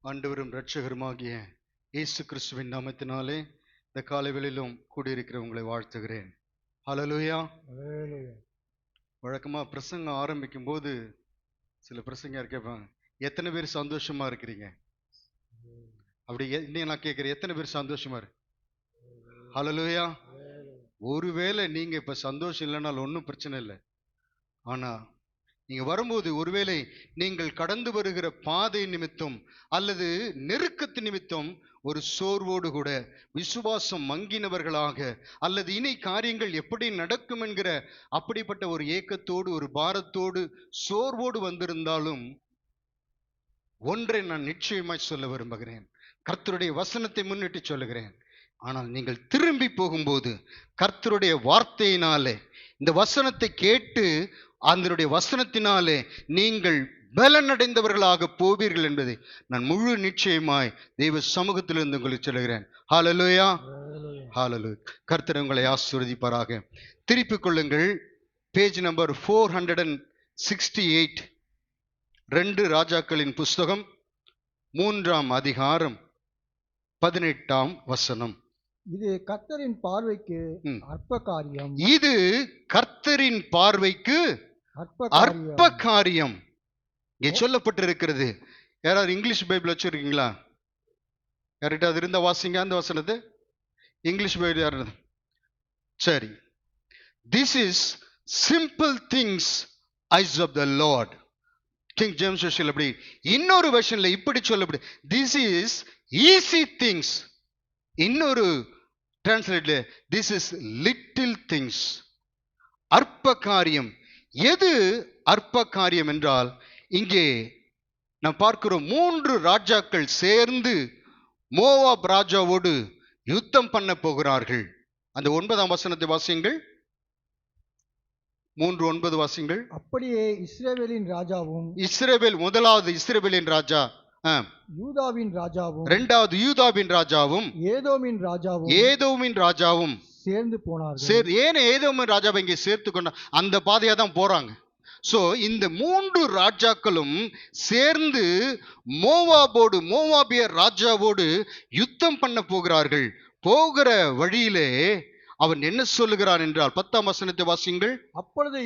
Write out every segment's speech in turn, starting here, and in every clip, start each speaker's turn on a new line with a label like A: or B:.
A: ஆண்டவரும் இரட்சகருமாகிய இயேசு கிறிஸ்துவின் நாமத்தினாலே இந்த காலைவெளியிலும் கூடியிருக்கிற உங்களை வாழ்த்துகிறேன். ஹல்லேலூயா. வழக்கமா பிரசங்கம் ஆரம்பிக்கும் போது சில பிரசங்கர் கேட்பாங்க, எத்தனை பேர் சந்தோஷமா இருக்கிறீங்க? அப்படி இன்னைக்கு நான் கேட்கிறேன், எத்தனை பேர் சந்தோஷமா இருக்கு? ஹல்லேலூயா. ஒருவேளை நீங்க இப்ப சந்தோஷம் இல்லைனாலும் ஒன்றும் பிரச்சனை இல்லை. ஆனா நீங்க வரும்போது ஒருவேளை நீங்கள் கடந்து வருகிற பாதை நிமித்தம் அல்லது நெருக்கத்து நிமித்தம் ஒரு சோர்வோடு கூட விசுவாசம் மங்கினவர்களாக அல்லது இனி காரியங்கள் எப்படி நடக்கும் என்கிற அப்படிப்பட்ட ஒரு ஏக்கத்தோடு ஒரு பாரத்தோடு சோர்வோடு வந்திருந்தாலும் ஒன்றை நான் நிச்சயமாய் சொல்ல விரும்புகிறேன். கர்த்தருடைய வசனத்தை முன்னிட்டு சொல்லுகிறேன். ஆனால் நீங்கள் திரும்பி போகும்போது கர்த்தருடைய வார்த்தையினாலே இந்த வசனத்தை கேட்டு அதனுடைய வசனத்தினாலே நீங்கள் பலனடைந்தவர்களாக போவீர்கள் என்பதை நான் முழு நிச்சயமாய் தெய்வ சமூகத்திலிருந்து உங்களுக்கு சொல்லுகிறேன். ஹல்லேலூயா, ஹல்லேலூயா. கர்த்தர் உங்களை ஆசீர்வதிப்பாராக. திருப்பிக் கொள்ளுங்கள், பேஜ் நம்பர் 468, 2 ராஜாக்களின் புஸ்தகம் 3ஆம் அதிகாரம் 18ஆம் வசனம்.
B: இது கர்த்தரின் பார்வைக்கு அற்ப காரியம்.
A: இது கர்த்தரின் பார்வைக்கு அற்ப காரியம். இங்கே சொல்லப்பட்டிருக்கிறது. யாராவது இங்கிலீஷ் பைபிள் வச்சிருக்கீங்களா? யார்கிட்ட அது இருந்த வாசிங்க அந்த வசனத்தை. இங்கிலீஷ் பைபிள் யாரு? சரி. This is simple things eyes of the Lord. King James version அப்படி. இன்னொரு வெர்ஷன்ல இப்படி சொல்லப்படி, திஸ் இஸ் ஈஸி திங்ஸ். இன்னொரு டிரான்ஸ்லேட்ல திஸ் இஸ் லிட்டில் திங்ஸ். அற்ப காரியம். எது அற்ப காரியம் என்றால், இங்கே நாம் பார்க்கிறோம் 3 ராஜாக்கள் சேர்ந்து மோவாப் ராஜாவோடு யுத்தம் பண்ண போகிறார்கள். அந்த 9ஆம் வசனத்தை வாசியுங்கள். 3:9 வாசியுங்கள்.
B: அப்படியே இஸ்ரவேலின் ராஜாவும்,
A: இஸ்ரவேல் முதலாவது இஸ்ரவேலின் ராஜா
B: யூதாவின் ராஜாவும்,
A: இரண்டாவது யூதாவின் ராஜாவும், ஏதோமின் ராஜாவும் சேர்ந்து
B: போனார்கள்.
A: ஏன் ஏதோமின் ராஜாவை இங்கே சேர்த்து கொண்ட அந்த பாதையா தான் போறாங்க. சோ இந்த 3 ராஜாக்களும் சேர்ந்து மோவாபியர் ராஜாவோடு யுத்தம் பண்ண போகிறார்கள். போகிற வழியிலே அவன் என்ன சொல்லுகிறான் என்றால் 10ஆம் வசனத்தை வாசியுங்கள்.
B: அப்பொழுது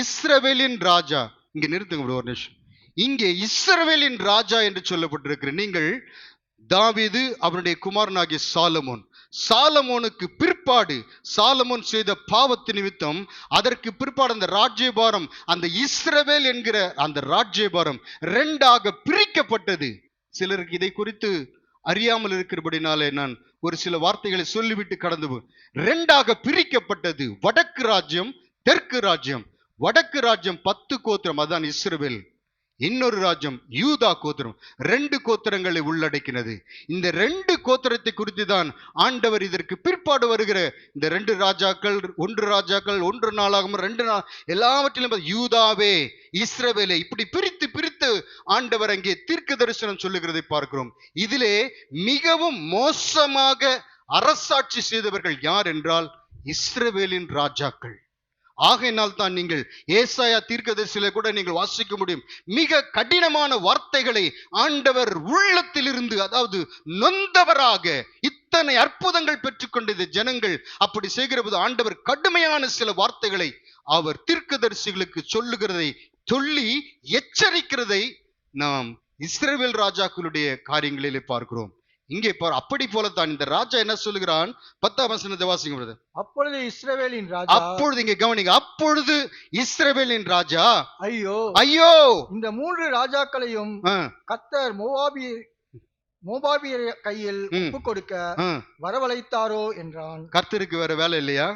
B: இஸ்ரவேலின் ராஜா,
A: இங்க நிறுத்துங்க ஒரு நிமிஷம். இங்கே இஸ்ரவேலின் ராஜா என்று சொல்லப்பட்டிருக்கிற நீங்கள் தாவீது அவனுடைய குமாரனாகிய சாலமோனுக்கு பிற்பாடு சாலமோன் செய்த பாவத்து நிமித்தம் அதற்கு பிற்பாடு அந்த ராஜ்யபாரம், அந்த இஸ்ரவேல் என்கிற அந்த ராஜ்யபாரம் 2ஆக பிரிக்கப்பட்டது. சிலருக்கு இதை குறித்து அறியாமல் இருக்கிறபடினாலே நான் ஒரு சில வார்த்தைகளை சொல்லிவிட்டு கடந்து 2ஆக பிரிக்கப்பட்டது. வடக்கு ராஜ்யம், தெற்கு ராஜ்யம். வடக்கு ராஜ்யம் 10 கோத்திரம், அதான் இஸ்ரவேல். இன்னொரு ராஜ்யம் யூதா கோத்திரம், 2 கோத்திரங்களை உள்ளடக்கினது. இந்த 2 கோத்திரத்தை குறித்து தான் ஆண்டவர் இதற்கு பிற்பாடு வருகிற இந்த 2 ராஜாக்கள், 1 ராஜாக்கள், 1 நாளாகவும் 2 நாள் எல்லாவற்றிலும் யூதாவே இஸ்ரவேலை இப்படி பிரித்து ஆண்டவர் அங்கே தீர்க்க தரிசனம் சொல்லுகிறதை பார்க்கிறோம். இதிலே மிகவும் மோசமாக அரசாட்சி செய்தவர்கள் யார் என்றால் இஸ்ரவேலின் ராஜாக்கள். ஆகையினால் தான் நீங்கள் ஏசாயா தீர்க்கதரிசியிலே கூட நீங்கள் வாசிக்க முடியும். மிக கடினமான வார்த்தைகளை ஆண்டவர் உள்ளத்திலிருந்து, அதாவது நொந்தவராக இத்தனை அற்புதங்கள் பெற்றுக்கொண்ட ஜனங்கள் அப்படி செய்கிற போது ஆண்டவர் கடுமையான சில வார்த்தைகளை அவர் தீர்க்கதரிசிகளுக்கு சொல்லுகிறதை சொல்லி எச்சரிக்கிறதை நாம் இஸ்ரவேல் ராஜாக்களுடைய காரியங்களிலே பார்க்கிறோம். இங்கே அப்படி போலத்தான் இந்த ராஜா என்ன சொல்லுகிறான்? 10ஆம் வசனத்தை வாசிங்க.
B: அப்பொழுது இஸ்ரவேலின் ராஜா,
A: அப்பொழுது இங்கே கவனிங்க, அப்பொழுது இஸ்ரவேலின் ராஜா,
B: ஐயோ இந்த 3 ராஜாக்களையும் கர்த்தர் மோவாபியர் கையில் ஒப்புக் கொடுக்க வரவழைத்தாரோ என்றான்.
A: கர்த்தருக்கு வேற வேலை இல்லையா?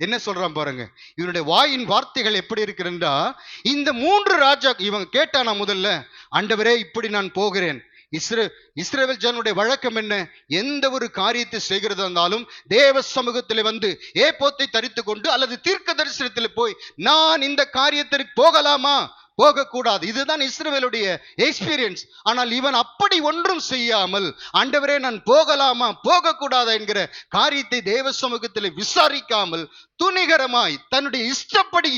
A: என்ன சொல்றான் பாருங்க. இவனுடைய வாயின் வார்த்தைகள் எப்படி இருக்கிறா? இந்த 3 ராஜா இவங்க கேட்டானா முதல்ல, ஆண்டவரே இப்படி நான் போகிறேன். இஸ்ரவேல் ஜனனுடைய வழக்கம் என்ன? எந்த ஒரு காரியத்தை செய்கிறதா இருந்தாலும் தேவ சமூகத்தில் வந்து ஏபோத்தை தரித்து கொண்டு அல்லது தீர்க்க தரிசனத்தில் போய் நான் இந்த காரியத்திற்கு போகலாமா, போகக்கூடாது. இதுதான் இஸ்ரவேலுடைய எக்ஸ்பீரியன்ஸ். ஆனால் இவன் அப்படி ஒன்றும் செய்யாமல், ஆண்டவரே நான் போகலாமா போகக்கூடாதா என்கிற காரியத்தை தேவ சமூகத்தில் விசாரிக்காமல் துணிகரமாய் தன்னுடைய இஷ்டப்படி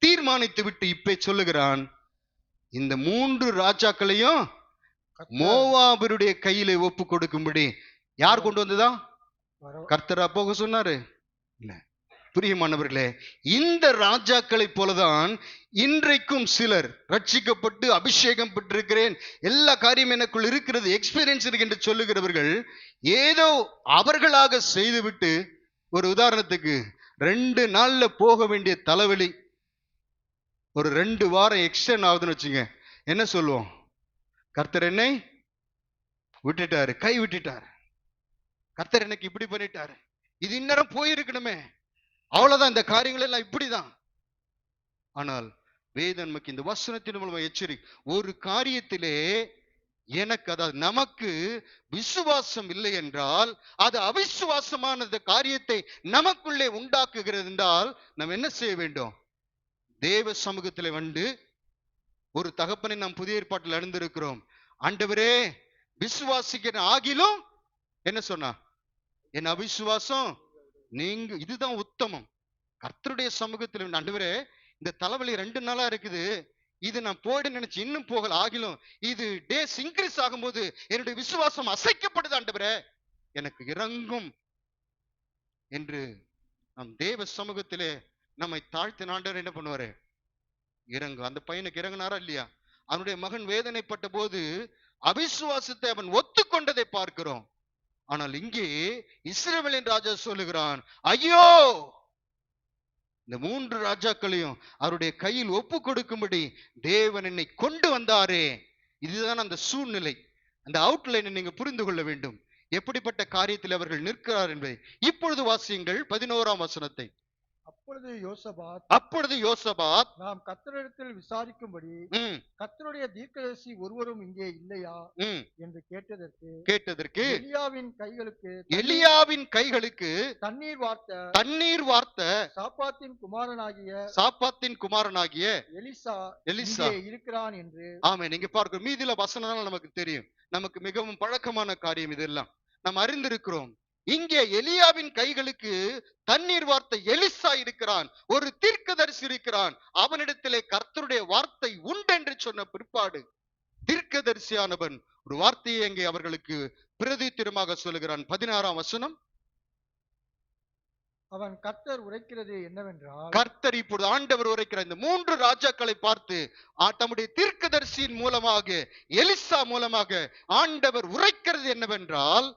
A: தீர்மானித்து விட்டு இப்ப சொல்லுகிறான், இந்த 3 ராஜாக்களையும்
B: கர்த்தர்
A: மோவாபருடைய கையிலே ஒப்பு கொடுக்கும்படி யார் கொண்டு வந்ததா?
B: வர-
A: கர்த்தரா போக சொன்னாரு? இல்ல. பிரியமானவர்களே, இந்த ராஜாக்களைப் போலதான் இன்றைக்கும் சிலர் ரட்சிக்கப்பட்டு அபிஷேகம் பெற்றிருக்கிறேன், எல்லா காரியம் எனக்குள் இருக்கிறது, எக்ஸ்பீரியன்ஸ் இருக்கு என்று சொல்லுகிறவர்கள் ஏதோ அவர்களாக செய்துவிட்டு, ஒரு உதாரணத்துக்கு 2 நாள்ல போக வேண்டிய தலைவலி ஒரு 2 வாரம் எக்ஸ்டெண்ட் ஆகுதுன்னு வச்சுங்க, என்ன சொல்லுவோம்? கர்த்தர் என்னை விட்டுட்டாரு, கை விட்டுட்டாரு, கர்த்தர் எனக்கு இப்படி பண்ணிட்டாரு, இது இந்நேரம் போயிருக்கணுமே, அவ்வளவுதான், இந்த காரியங்கள் எல்லாம் இப்படிதான். ஆனால் வேதம் நமக்கு இந்த வசனத்தின் மூலமா எச்சரிக்கை, ஒரு காரியத்திலே எனக்கு, அதாவது நமக்கு விசுவாசம் இல்லை என்றால் அது அவிசுவாசமான இந்த காரியத்தை நமக்குள்ளே உண்டாக்குகிறது என்றால் நாம் என்ன செய்ய வேண்டும்? தேவ சமூகத்தில் வந்து ஒரு தகப்பனை நாம் புதிய ஏற்பாட்டில் அறிந்திருக்கிறோம். ஆண்டவரே, விசுவாசிக்கிற ஆகிலும் என்ன சொன்னா, என் அவிசுவாசம் நீங்க, இதுதான் உத்தமம். கர்த்தருடைய சமூகத்தில் ஆண்டவரே, இந்த தலைவலி 2 நாளா இருக்குது, இது நான் போயிட நினைச்சு இன்னும் போகல, ஆகிலும் இது டேஸ் இன்க்ரீஸ் ஆகும்போது என்னுடைய விசுவாசம் அசைக்கப்படுது, ஆண்டவரே எனக்கு இறங்கும் என்று நம் தேவ சமூகத்திலே நம்மை தாழ்த்தின ஆண்டவர் என்ன பண்ணுவாரு? இறங்கு. அந்த பையனுக்கு இறங்கினாரா இல்லையா? அவனுடைய மகன் வேதனைப்பட்ட போது அவிசுவாசத்தை அவன் ஒத்துக்கொண்டதை பார்க்கிறோம். ஆனால் இங்கே இஸ்ரவேலின் ராஜா சொல்லுகிறான், ஐயோ, இந்த 3 ராஜாக்களையும் அவருடைய கையில் ஒப்பு கொடுக்கும்படி தேவன் என்னை கொண்டு வந்தாரே. இதுதான் அந்த சூழ்நிலை, அந்த அவுட்லைனை நீங்க புரிந்து கொள்ள வேண்டும், எப்படிப்பட்ட காரியத்தில் அவர்கள் நிற்கிறார் என்பதை. இப்பொழுது வாசியுங்கள் 11ஆம் வசனத்தை.
B: அப்பொழுது யோசபாத் நாம் கர்த்தரிடத்தில் விசாரிக்கும்படி
A: ம்,
B: கர்த்தருடைய தீர்க்கதரிசி ஒருவரும் இங்கே இல்லையா
A: ம்,
B: என்று
A: கேட்டதற்கு
B: எலியாவின் கைகளுக்கு
A: தண்ணீர்
B: வார்த்த
A: சாப்பாத்தின் குமாரனாகிய
B: எலிசா
A: எலிசா
B: இங்கே இருக்கிறான் என்று.
A: ஆமென். நீங்க பார்க்க மீதில வசனம் நமக்கு தெரியும், நமக்கு மிகவும் பழக்கமான காரியம், இதெல்லாம் நாம் அறிந்திருக்கிறோம். இங்கே எலியாவின் கைகளுக்கு தண்ணீர் வார்த்தை எலிசா இருக்கிறான், ஒரு தீர்க்கதரிசி இருக்கிறான், அவனிடத்திலே கர்த்தருடைய வார்த்தை உண்டென்று சொன்ன பிற்பாடு தீர்க்கதரிசியானவன் ஒரு வார்த்தையை அங்கே அவர்களுக்கு பிரதித்திரமாக சொல்லுகிறான். 16ஆம் வசனம்.
B: அவன் கர்த்தர் உரைக்கிறது என்னவென்றால்,
A: கர்த்தர் இப்பொழுது ஆண்டவர் உரைக்கிற இந்த 3 ராஜாக்களை பார்த்து தம்முடைய தீர்க்கதரிசியின் மூலமாக, எலிசா மூலமாக ஆண்டவர் உரைக்கிறது என்னவென்றால்,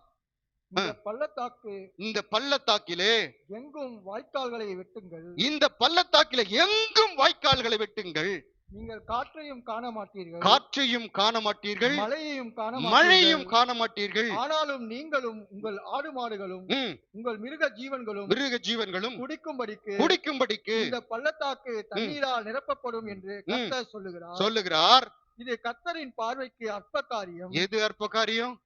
A: இந்த பள்ளத்தாக்கிலே
B: எங்கும் வாய்க்கால்களை வெட்டுங்கள்,
A: இந்த பள்ளத்தாக்கிலே எங்கும் வாய்க்கால்களை வெட்டுங்கள்,
B: நீங்கள் காற்றையும் காண
A: மாட்டீர்கள்,
B: மழையையும்
A: காண மாட்டீர்கள்,
B: ஆனாலும் நீங்களும் உங்கள் ஆடு மாடுகளும் உங்கள் மிருக ஜீவன்களும்
A: குடிக்கும்படிக்கு
B: இந்த பள்ளத்தாக்கு தண்ணீரால் நிரப்பப்படும் என்று கர்த்தர்
A: சொல்லுகிறார்.
B: இது கர்த்தரின் பார்வைக்கு அற்ப காரியம்.
A: எது அற்ப காரியம்?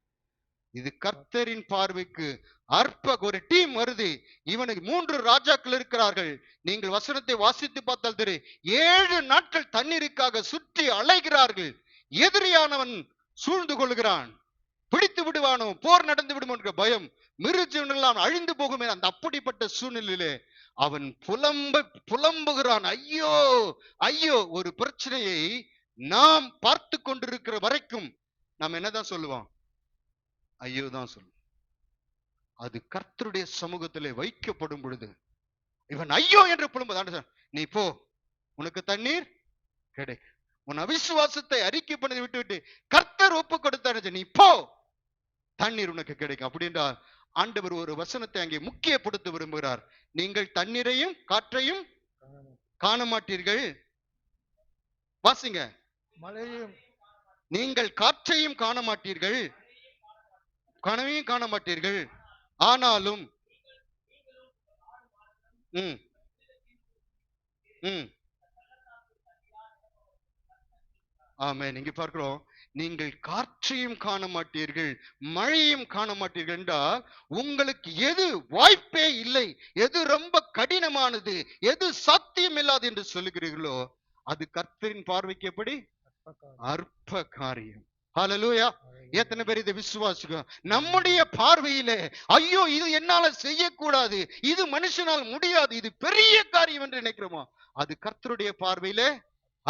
A: இது கர்த்தரின் பார்வைக்கு அற்ப. ஒரு டீம் வருது, இவனுக்கு 3 ராஜாக்கள் இருக்கிறார்கள். நீங்கள் வசனத்தை வாசித்து பார்த்தால் தெரியும், 7 நாட்கள் தண்ணீருக்காக சுற்றி அலைகிறார்கள். எதிரியானவன் சூழ்ந்து கொள்கிறான், பிடித்து விடுவானோ, போர் நடந்து விடும் என்ற பயம், மிருஜெல்லாம் அழிந்து போகும். அந்த அப்படிப்பட்ட சூழ்நிலையிலே அவன் புலம்புகிறான், ஐயோ ஐயோ. ஒரு பிரச்சனையை நாம் பார்த்து கொண்டிருக்கிற வரைக்கும் நாம் என்னதான் சொல்லுவோம்? ஐயோ தான் சொல்லும். அது கர்த்தருடைய சமூகத்திலே வைக்கப்படும் பொழுது இவன் ஐயோ என்று புலம்புது. நீ போ, உனக்கு தண்ணீர் கிடைக்கும். உன் அவிசுவாசத்தை அறிக்கை பண்ணி விட்டு கர்த்தர் ஒப்பு கொடுத்தாரு, நீ போ, தண்ணீர் உனக்கு கிடைக்கும். அப்படின்றா ஆண்டவர் ஒரு வசனத்தை அங்கே முக்கியப்படுத்த விரும்புகிறார். நீங்கள் தண்ணீரையும் காற்றையும் காண மாட்டீர்கள். வாசிங்க. நீங்கள் காற்றையும் காண மாட்டீர்கள், கனவையும் காண மாட்டீர்கள், ஆனாலும் ஆமென். நீங்க பார்க்கிறோம், நீங்கள் காற்றையும் காண மாட்டீர்கள், மழையும் காண மாட்டீர்கள் என்றால் உங்களுக்கு எது வாய்ப்பே இல்லை, எது ரொம்ப கடினமானது, எது சாத்தியம் இல்லாது என்று சொல்லுகிறீர்களோ அது கர்த்தரின் பார்வைக்கு எப்படி அற்ப காரியம். ஹல்லேலூயா. எத்தனை பேர் இதை விசுவாசிக்கும்? நம்முடைய பார்வையிலே ஐயோ இது என்னால செய்யக்கூடாது, இது மனுஷனால் முடியாது, இது பெரிய காரியம் என்று நினைக்கிறோமோ அது கர்த்தருடைய பார்வையிலே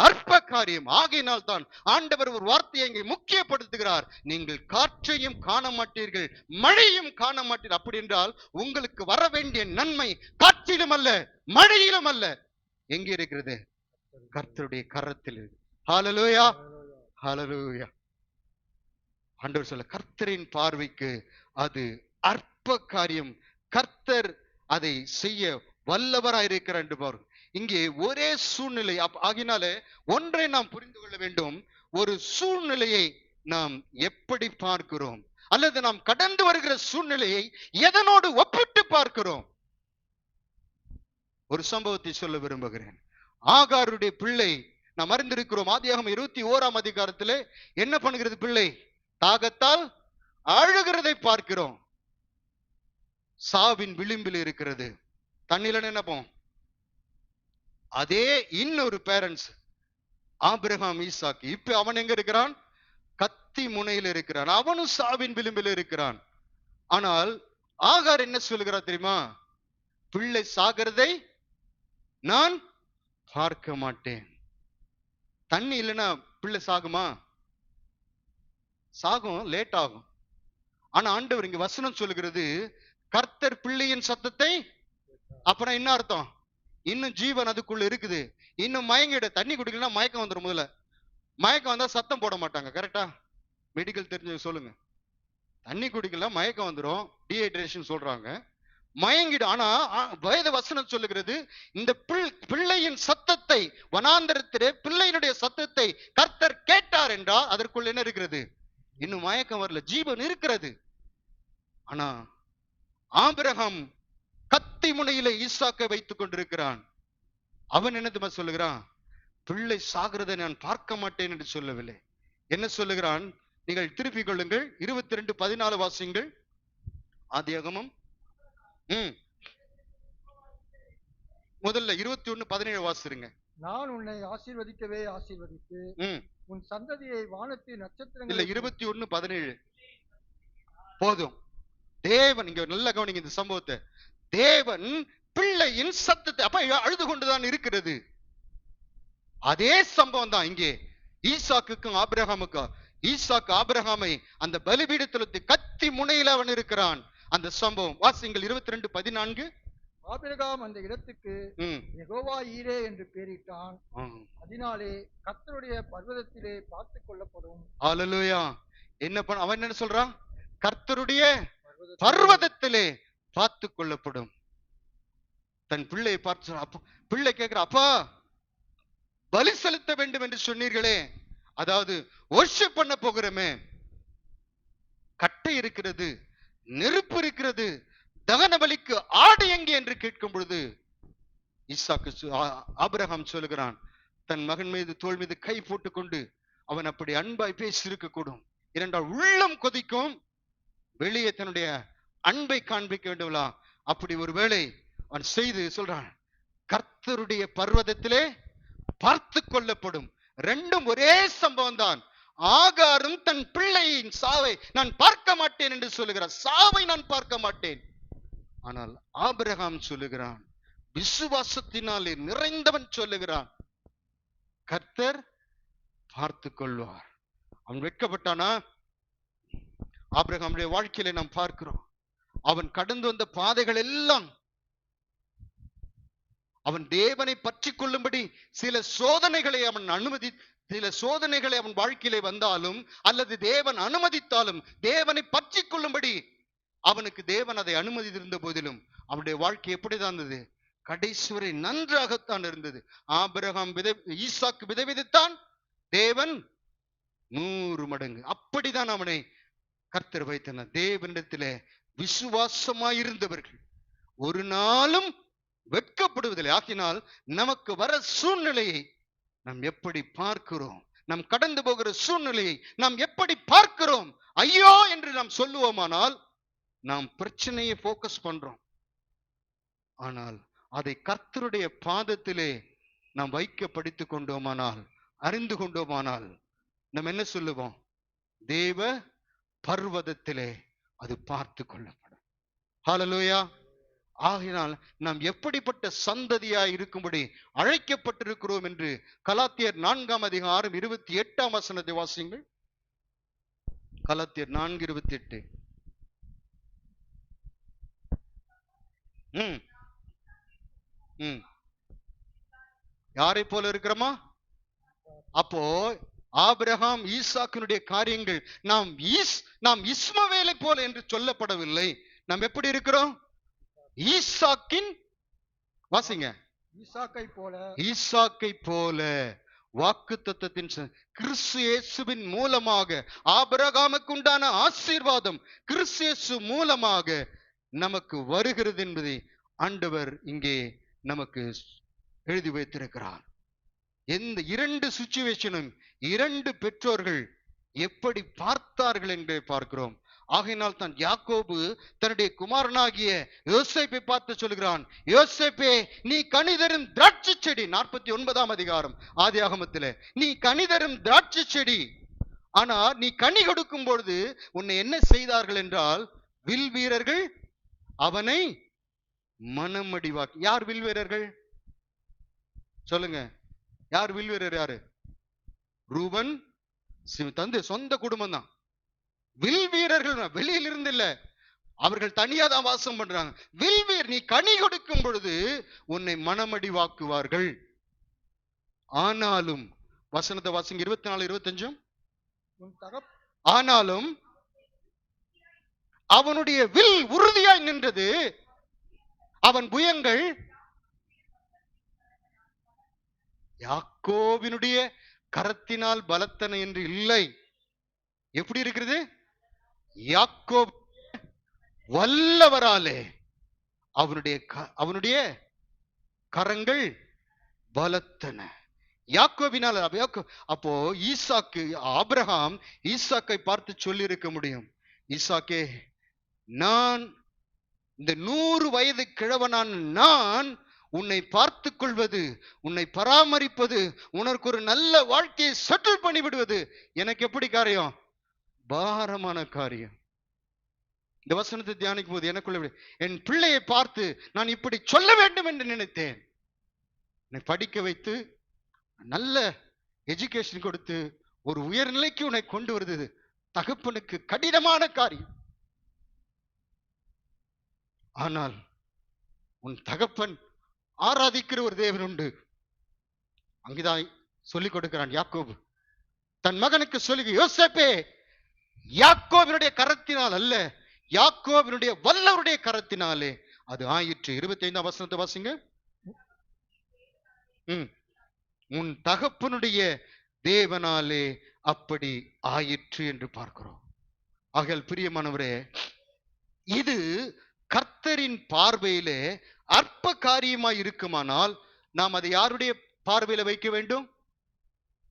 A: அற்ப காரியம். ஆகையினால் தான் ஆண்டவர் ஒரு வார்த்தையை இங்கே முக்கியப்படுத்துகிறார். நீங்கள் காற்றையும் காண மாட்டீர்கள், மழையும் காண மாட்டீர்கள். அப்படி என்றால் உங்களுக்கு வர வேண்டிய நன்மை காற்றிலும் அல்ல, மழையிலும் அல்ல. எங்கே இருக்கிறது? கர்த்தருடைய கரத்தில். ஹalleluya, ஹalleluya. ஆண்டவர் சொல்ல, கர்த்தரின் பார்வைக்கு அது அற்ப காரியம். கர்த்தர் அதை செய்ய வல்லவராயிருக்கிறார் என்று பாருங்க. இங்கே ஒரே சூழ்நிலை. ஆகினாலே ஒன்றை நாம் புரிந்து கொள்ள வேண்டும். ஒரு சூழ்நிலையை நாம் எப்படி பார்க்கிறோம், அல்லது நாம் கடந்து வருகிற சூழ்நிலையை எதனோடு ஒப்பிட்டு பார்க்கிறோம்? ஒரு சம்பவத்தை சொல்ல விரும்புகிறேன். ஆகாருடைய பிள்ளை நாம் அறிந்திருக்கிறோம். ஆதியாகமம் 21ஆம் அதிகாரத்திலே என்ன பண்ணுகிறது? பிள்ளை தாகத்தால் அழுகிறதை பார்க்கிறோம். சாவின் விளிம்பில் இருக்கிறது. தண்ணில நினைப்போம். அதே இன்னொரு பேரண்ட்ஸ் ஆபிரகாம், ஈசாக்கு. இப்ப அவன் எங்க இருக்கிறான்? கத்தி முனையில் இருக்கிறான். அவனும் சாவின் விளிம்பில் இருக்கிறான். ஆனால் ஆகார் என்ன சொல்லுகிறார் தெரியுமா? பிள்ளை சாகிறதை நான் பார்க்க மாட்டேன். தண்ணி இல்லைன்னா பிள்ளை சாகுமா? சாகும், லேட் ஆகும். ஆனா ஆண்டவர் இங்க வசனம் சொல்லுகிறது, கர்த்தர் பிள்ளையின் சத்தத்தை. அப்புறம் என்ன அர்த்தம்? இன்னும் ஜீவன் அதுக்குள்ள இருக்குது. இன்னும் மயங்கிட. தண்ணி குடிக்கலாம் மயக்கம் வந்துடும். முதல்ல மயக்கம் வந்தா சத்தம் போட மாட்டாங்க. கரெக்டா? மெடிக்கல் தெரிஞ்சு சொல்லுங்க. தண்ணி குடிக்கலாம் மயக்கம் வந்துடும், டீஹைட்ரேஷன் சொல்றாங்க, மயங்கிடும். ஆனா வேத வசனம் சொல்லுகிறது, இந்த பிள்ளையின் சத்தத்தை, வனாந்தரத்திலே பிள்ளையினுடைய சத்தத்தை கர்த்தர் கேட்டார் என்றால் அதற்குள்ள என்ன இருக்கிறது? இன்னும் மயக்கம் வரல, ஜீவன் இருக்கிறது. ஆனா ஆபிரகாம் கத்தி முனையில ஈசாக்கை வைத்துக் கொண்டிருக்கிறான். அவன் என்ன சொல்லுகிறான்? பிள்ளை சாகிறதை நான் பார்க்க மாட்டேன் என்று சொல்லவில்லை. என்ன சொல்லுகிறான்? நீங்கள் திருப்பிக் கொள்ளுங்கள். 22:14 வாசிங்கள். ஆதியாகமம் முதல்ல 21:17 வாசிருங்க.
B: நான் உன்னை ஆசீர்வதிக்கவே ஆசீர்வதித்து உன் சந்ததியை வானத்து நட்சத்திரங்கள்.
A: இல்ல, 21:17 போதும். தேவன், இங்க நல்ல கவனிங்க இந்த சம்பவத்தை. தேவன் பிள்ளையின் சத்தத்தை, அப்ப அழுது கொண்டுதான் இருக்கிறது. அதே சம்பவம் தான் இங்கே ஈசாக்குக்கும் ஆபிரகாமுக்கும். ஈசாக்கு ஆபிரகாமை அந்த பலிபீடத்தில் கத்தி முனையில் அவன் இருக்கிறான். அந்த சம்பவம் வாசிங்கள். 22:14.
B: ஆபிரகாம் அந்த இடத்துக்கு யெகோவா ஈரே என்று பெயரிட்டான். அதனாலே கர்த்தருடைய பர்வதத்திலே பார்த்துக் கொள்ளப்படும்.
A: ஹalleluya. என்ன பண்ண அவன் என்ன சொல்றான்? கர்த்தருடைய பர்வதத்திலே பார்த்துக் கொள்ளப்படும். தன் பிள்ளையை பார்த்து பிள்ளை கேட்கிற, அப்பா பலி செலுத்த வேண்டும் என்று சொன்னீர்களே, அதாவது வொர்ஷிப் பண்ண போகிறோமே, கட்டை இருக்கிறது, நெருப்பு இருக்கிறது, தகன பலிக்கு ஆடு எங்கே என்று கேட்கும் பொழுது ஆபிரகாம் சொல்லுகிறான், தன் மகன் மீது தோள் மீது கை போட்டுக் கொண்டு, அவன் அப்படி அன்பாய் பேசி இருக்க கூடும். இரண்டால் உள்ளம் கொதிக்கும், வெளியே தன்னுடைய அன்பை காண்பிக்க வேண்டும்லா. அப்படி ஒரு வேளை அவன் செய்து சொல்றான், கர்த்தருடைய பர்வதத்திலே பார்த்து கொள்ளப்படும். ரெண்டும் ஒரே சம்பவம் தான். ஆகாரும் தன் பிள்ளையின் சாவை நான் பார்க்க மாட்டேன் என்று சொல்லுகிறார். சாவை நான் பார்க்க மாட்டேன். ஆனால் ஆபிரகாம் சொல்லுகிறான், விசுவாசத்தினாலே நிறைந்தவன் சொல்லுகிறான், கர்த்தர் பார்த்து கொள்வார். அவன் வெட்கப்பட்டானா? ஆபிரகாமுடைய வாழ்க்கையில நாம் பார்க்கிறோம், அவன் கடந்து வந்த பாதைகள் எல்லாம், அவன் தேவனை பற்றி கொள்ளும்படி சில சோதனைகளை அவன் வாழ்க்கையிலே வந்தாலும், அல்லது தேவன் அனுமதித்தாலும், தேவனை பற்றி கொள்ளும்படி அவனுக்கு தேவன் அதை அனுமதித்திருந்த போதிலும் அவனுடைய வாழ்க்கை எப்படிதான் இருந்தது? கடைசி வரை நன்றாகத்தான் இருந்தது. ஆபிரகாம் ஈசாக்கு விதைவித்தான், தேவன் 100 மடங்கு. அப்படிதான் அவனை கர்த்தர் வைத்தனர். தேவனிடத்திலே விசுவாசமாயிருந்தவர்கள் ஒரு நாளும் வெட்கப்படுவதில்லை. ஆகினால் நமக்கு வர சூழ்நிலையை நாம் எப்படி பார்க்கிறோம்? நாம் கடந்து போகிற சூழ்நிலையை நாம் எப்படி பார்க்கிறோம்? ஐயோ என்று நாம் சொல்லுவோமானால் நாம் பிரச்சனையை போக்கஸ் பண்றோம். ஆனால் அதை கர்த்தருடைய பாதத்திலே நாம் வைக்க படித்துக் கொண்டோமானால், அறிந்து கொண்டோமானால், நாம் என்ன சொல்லுவோம்? தேவ பர்வதத்திலே அது பார்த்து கொள்ளப்படும். ஹalleluya. ஆகையினால் நாம் எப்படிப்பட்ட சந்ததியாய் இருக்கும்படி அழைக்கப்பட்டிருக்கிறோம் என்று கலாத்தியர் 4:28 வசனத்தை வாசியுங்கள். கலாத்தியர் 4:28. ம் ம் யாரை போல இருக்கிறோமா? அப்போ ஆபிரகாம் ஈசாக்கினுடைய காரியங்கள் நாம் இஸ்மவேலை போல என்று சொல்லப்படவில்லை. நாம் எப்படி இருக்கிறோம்? ஈசாக்கின் வாசிங்க. ஈசாக்கை போல வாக்குத்தத்தத்தின் கிறிஸ்து இயேசுவின் மூலமாக ஆபிரகாமுக்கு உண்டான ஆசீர்வாதம் கிறிஸ்து இயேசு மூலமாக நமக்கு வருகிறது என்பதை ஆண்டவர் இங்கே நமக்கு எழுதி வைத்திருக்கிறார். எந்த இரண்டு சிச்சுவேஷனும் இரண்டு பெற்றோர்கள் எப்படி பார்த்தார்கள் என்பதை பார்க்கிறோம். ஆகையினால் தான் யாக்கோபு தன்னுடைய குமாரனாகிய யோசேப்பை பார்த்து சொல்கிறான், யோசேப்பே நீ கனிதரும் திராட்சை செடி. 49ஆம் அதிகாரம் ஆதியாகமத்திலே, நீ கனிதரும் திராட்சை செடி. ஆனா நீ கனி கொடுக்கும் பொழுது உன்னை என்ன செய்தார்கள் என்றால், வில் வீரர்கள் அவனை மனமடிவாக்கி. யார் வில் வீரர்கள் சொல்லுங்க? யார் வில் வீரர்? யாரு? ரூபன் தந்து சொந்த குடும்பம் தான் வில் வீரர்கள். வெளியில் இருந்து இல்ல, அவர்கள் தனியா தான் வாசம் பண்றாங்க. வில் வீர் நீ கனி கொடுக்கும் பொழுது உன்னை மனமடிவாக்குவார்கள். ஆனாலும் வசனத்தை வாசிங்க 24-25. ஆனாலும் அவனுடைய வில் உறுதியாய் நின்றது, அவன் புயங்கள் யாக்கோபினுடைய கரத்தினால் பலத்தன என்று இல்லை. எப்படி இருக்கிறது? யாக்கோப் வல்லவராலே அவனுடைய கரங்கள் பலத்தன. யாக்கோபினால். அப்போ ஈசாக்கு, ஆபிரகாம் ஈசாக்கை பார்த்து சொல்லி இருக்க முடியும், ஈசாக்கே நான் இந்த 100 வயது கிழவனான் நான் உன்னை பார்த்து கொள்வது, உன்னை பராமரிப்பது, உனக்கு ஒரு நல்ல வாழ்க்கையை செட்டில் பண்ணி விடுவது எனக்கு எப்படி காரியம்? பாரமான காரியம். இந்த வசனத்தை தியானிக்கும் போது எனக்குள்ள என் பிள்ளையை பார்த்து நான் இப்படி சொல்ல வேண்டும் என்று நினைத்தேன். உன்னை படிக்க வைத்து நல்ல எஜுகேஷன் கொடுத்து ஒரு உயர்நிலைக்கு உன்னை கொண்டு வருது தகப்பனுக்கு கடினமான காரியம். ஆனால் உன் தகப்பன் ஆராதிக்கிற ஒரு தேவன் உண்டு. அங்குதான் சொல்லிக் கொடுக்கிறான் யாக்கோபு தன் மகனுக்கு சொல்லி, யோசேப்பே யாக்கோபினுடைய கரத்தினால் அல்ல, யாக்கோபினுடைய வல்லவருடைய கரத்தினாலே அது ஆயிற்று. 25ஆம் வசனத்தை வாசிங்க. உன் தகப்பனுடைய தேவனாலே அப்படி ஆயிற்று என்று பார்க்கிறோம். ஆகையால் பிரியமானவரே, இது கர்த்தரின் பார்வையிலே அற்ப காரியமாய் இருக்குமானால் நாம் அதை யாருடைய பார்வையில வைக்க வேண்டும்?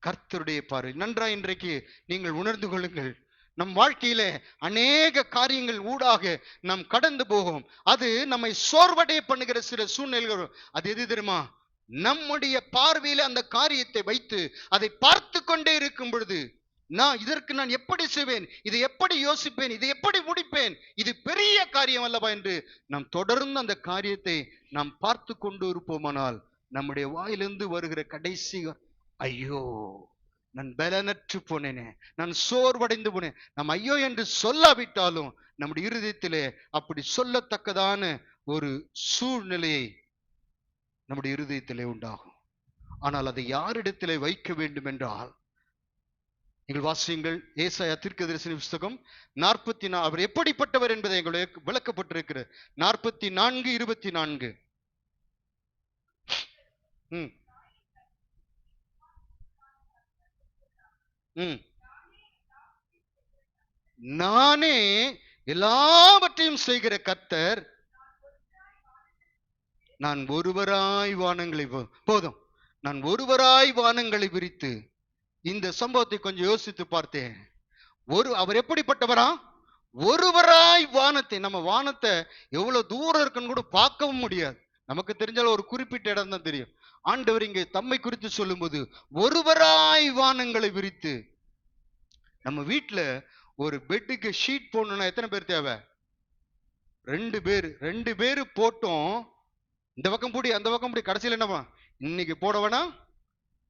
A: கர்த்தருடைய பார்வை. நன்றாய் இன்றைக்கு நீங்கள் உணர்ந்து கொள்ளுங்கள். நம் வாழ்க்கையில அநேக காரியங்கள் ஊடாக நாம் கடந்து போகும். அது நம்மை சோர்வடைய பண்ணுகிற சில சூழ்நிலைகள். அது எது தெரியுமா? நம்முடைய பார்வையில அந்த காரியத்தை வைத்து அதை பார்த்து கொண்டே இருக்கும் பொழுது, இதற்கு நான் எப்படி செய்வேன், இதை எப்படி யோசிப்பேன், இதை எப்படி முடிப்பேன், இது பெரிய காரியம் அல்லவா என்று நாம் தொடர்ந்து அந்த காரியத்தை நாம் பார்த்து கொண்டு இருப்போமானால் நம்முடைய வாயிலிருந்து வருகிற கடைசி, ஐயோ நான் பலனற்று போனேனே, நான் சோர்வடைந்து போனேன், நம்ம ஐயோ என்று சொல்லாவிட்டாலும் நம்முடைய இருதயத்திலே அப்படி சொல்லத்தக்கதான ஒரு சூழ்நிலையை நம்முடைய இருதயத்திலே உண்டாகும். ஆனால் அதை யாரிடத்திலே வைக்க வேண்டும் என்றால், நீங்கள் வாசியுங்கள் ஏசாயா தீர்க்கதரிசன புத்தகம் 44. அவர் எப்படிப்பட்டவர் என்பதை எங்களுக்கு விளக்கப்பட்டிருக்கிறது. 44:24. நானே எல்லாவற்றையும் செய்கிற கர்த்தர், நான் ஒருவராய் வானங்களை போதும் நான் ஒருவராய் வானங்களை விரித்து. இந்த சம்பவத்தை கொஞ்சம் யோசித்து பார்த்தேன். அவர் எப்படிப்பட்டவரா? ஒருவராய் வானத்தை. நம்ம வானத்தை எவ்வளவு தூரம் இருக்குன்னு கூட பார்க்கவும் முடியாது. நமக்கு தெரிஞ்சாலும் ஒரு குறிப்பிட்ட இடம் தான் தெரியும். ஆண்டவர் இங்கே தம்மை குறித்து சொல்லும் போது ஒருவராய் வானங்களை விரித்து. நம்ம வீட்டுல ஒரு பெட்டுக்கு ஷீட் போடணும்னா எத்தனை பேர் தேவை? ரெண்டு பேரு போட்டோம். இந்த பக்கம் புடி அந்த பக்கம் புடி, கடைசியில் என்னவா, இன்னைக்கு போட வேணாம்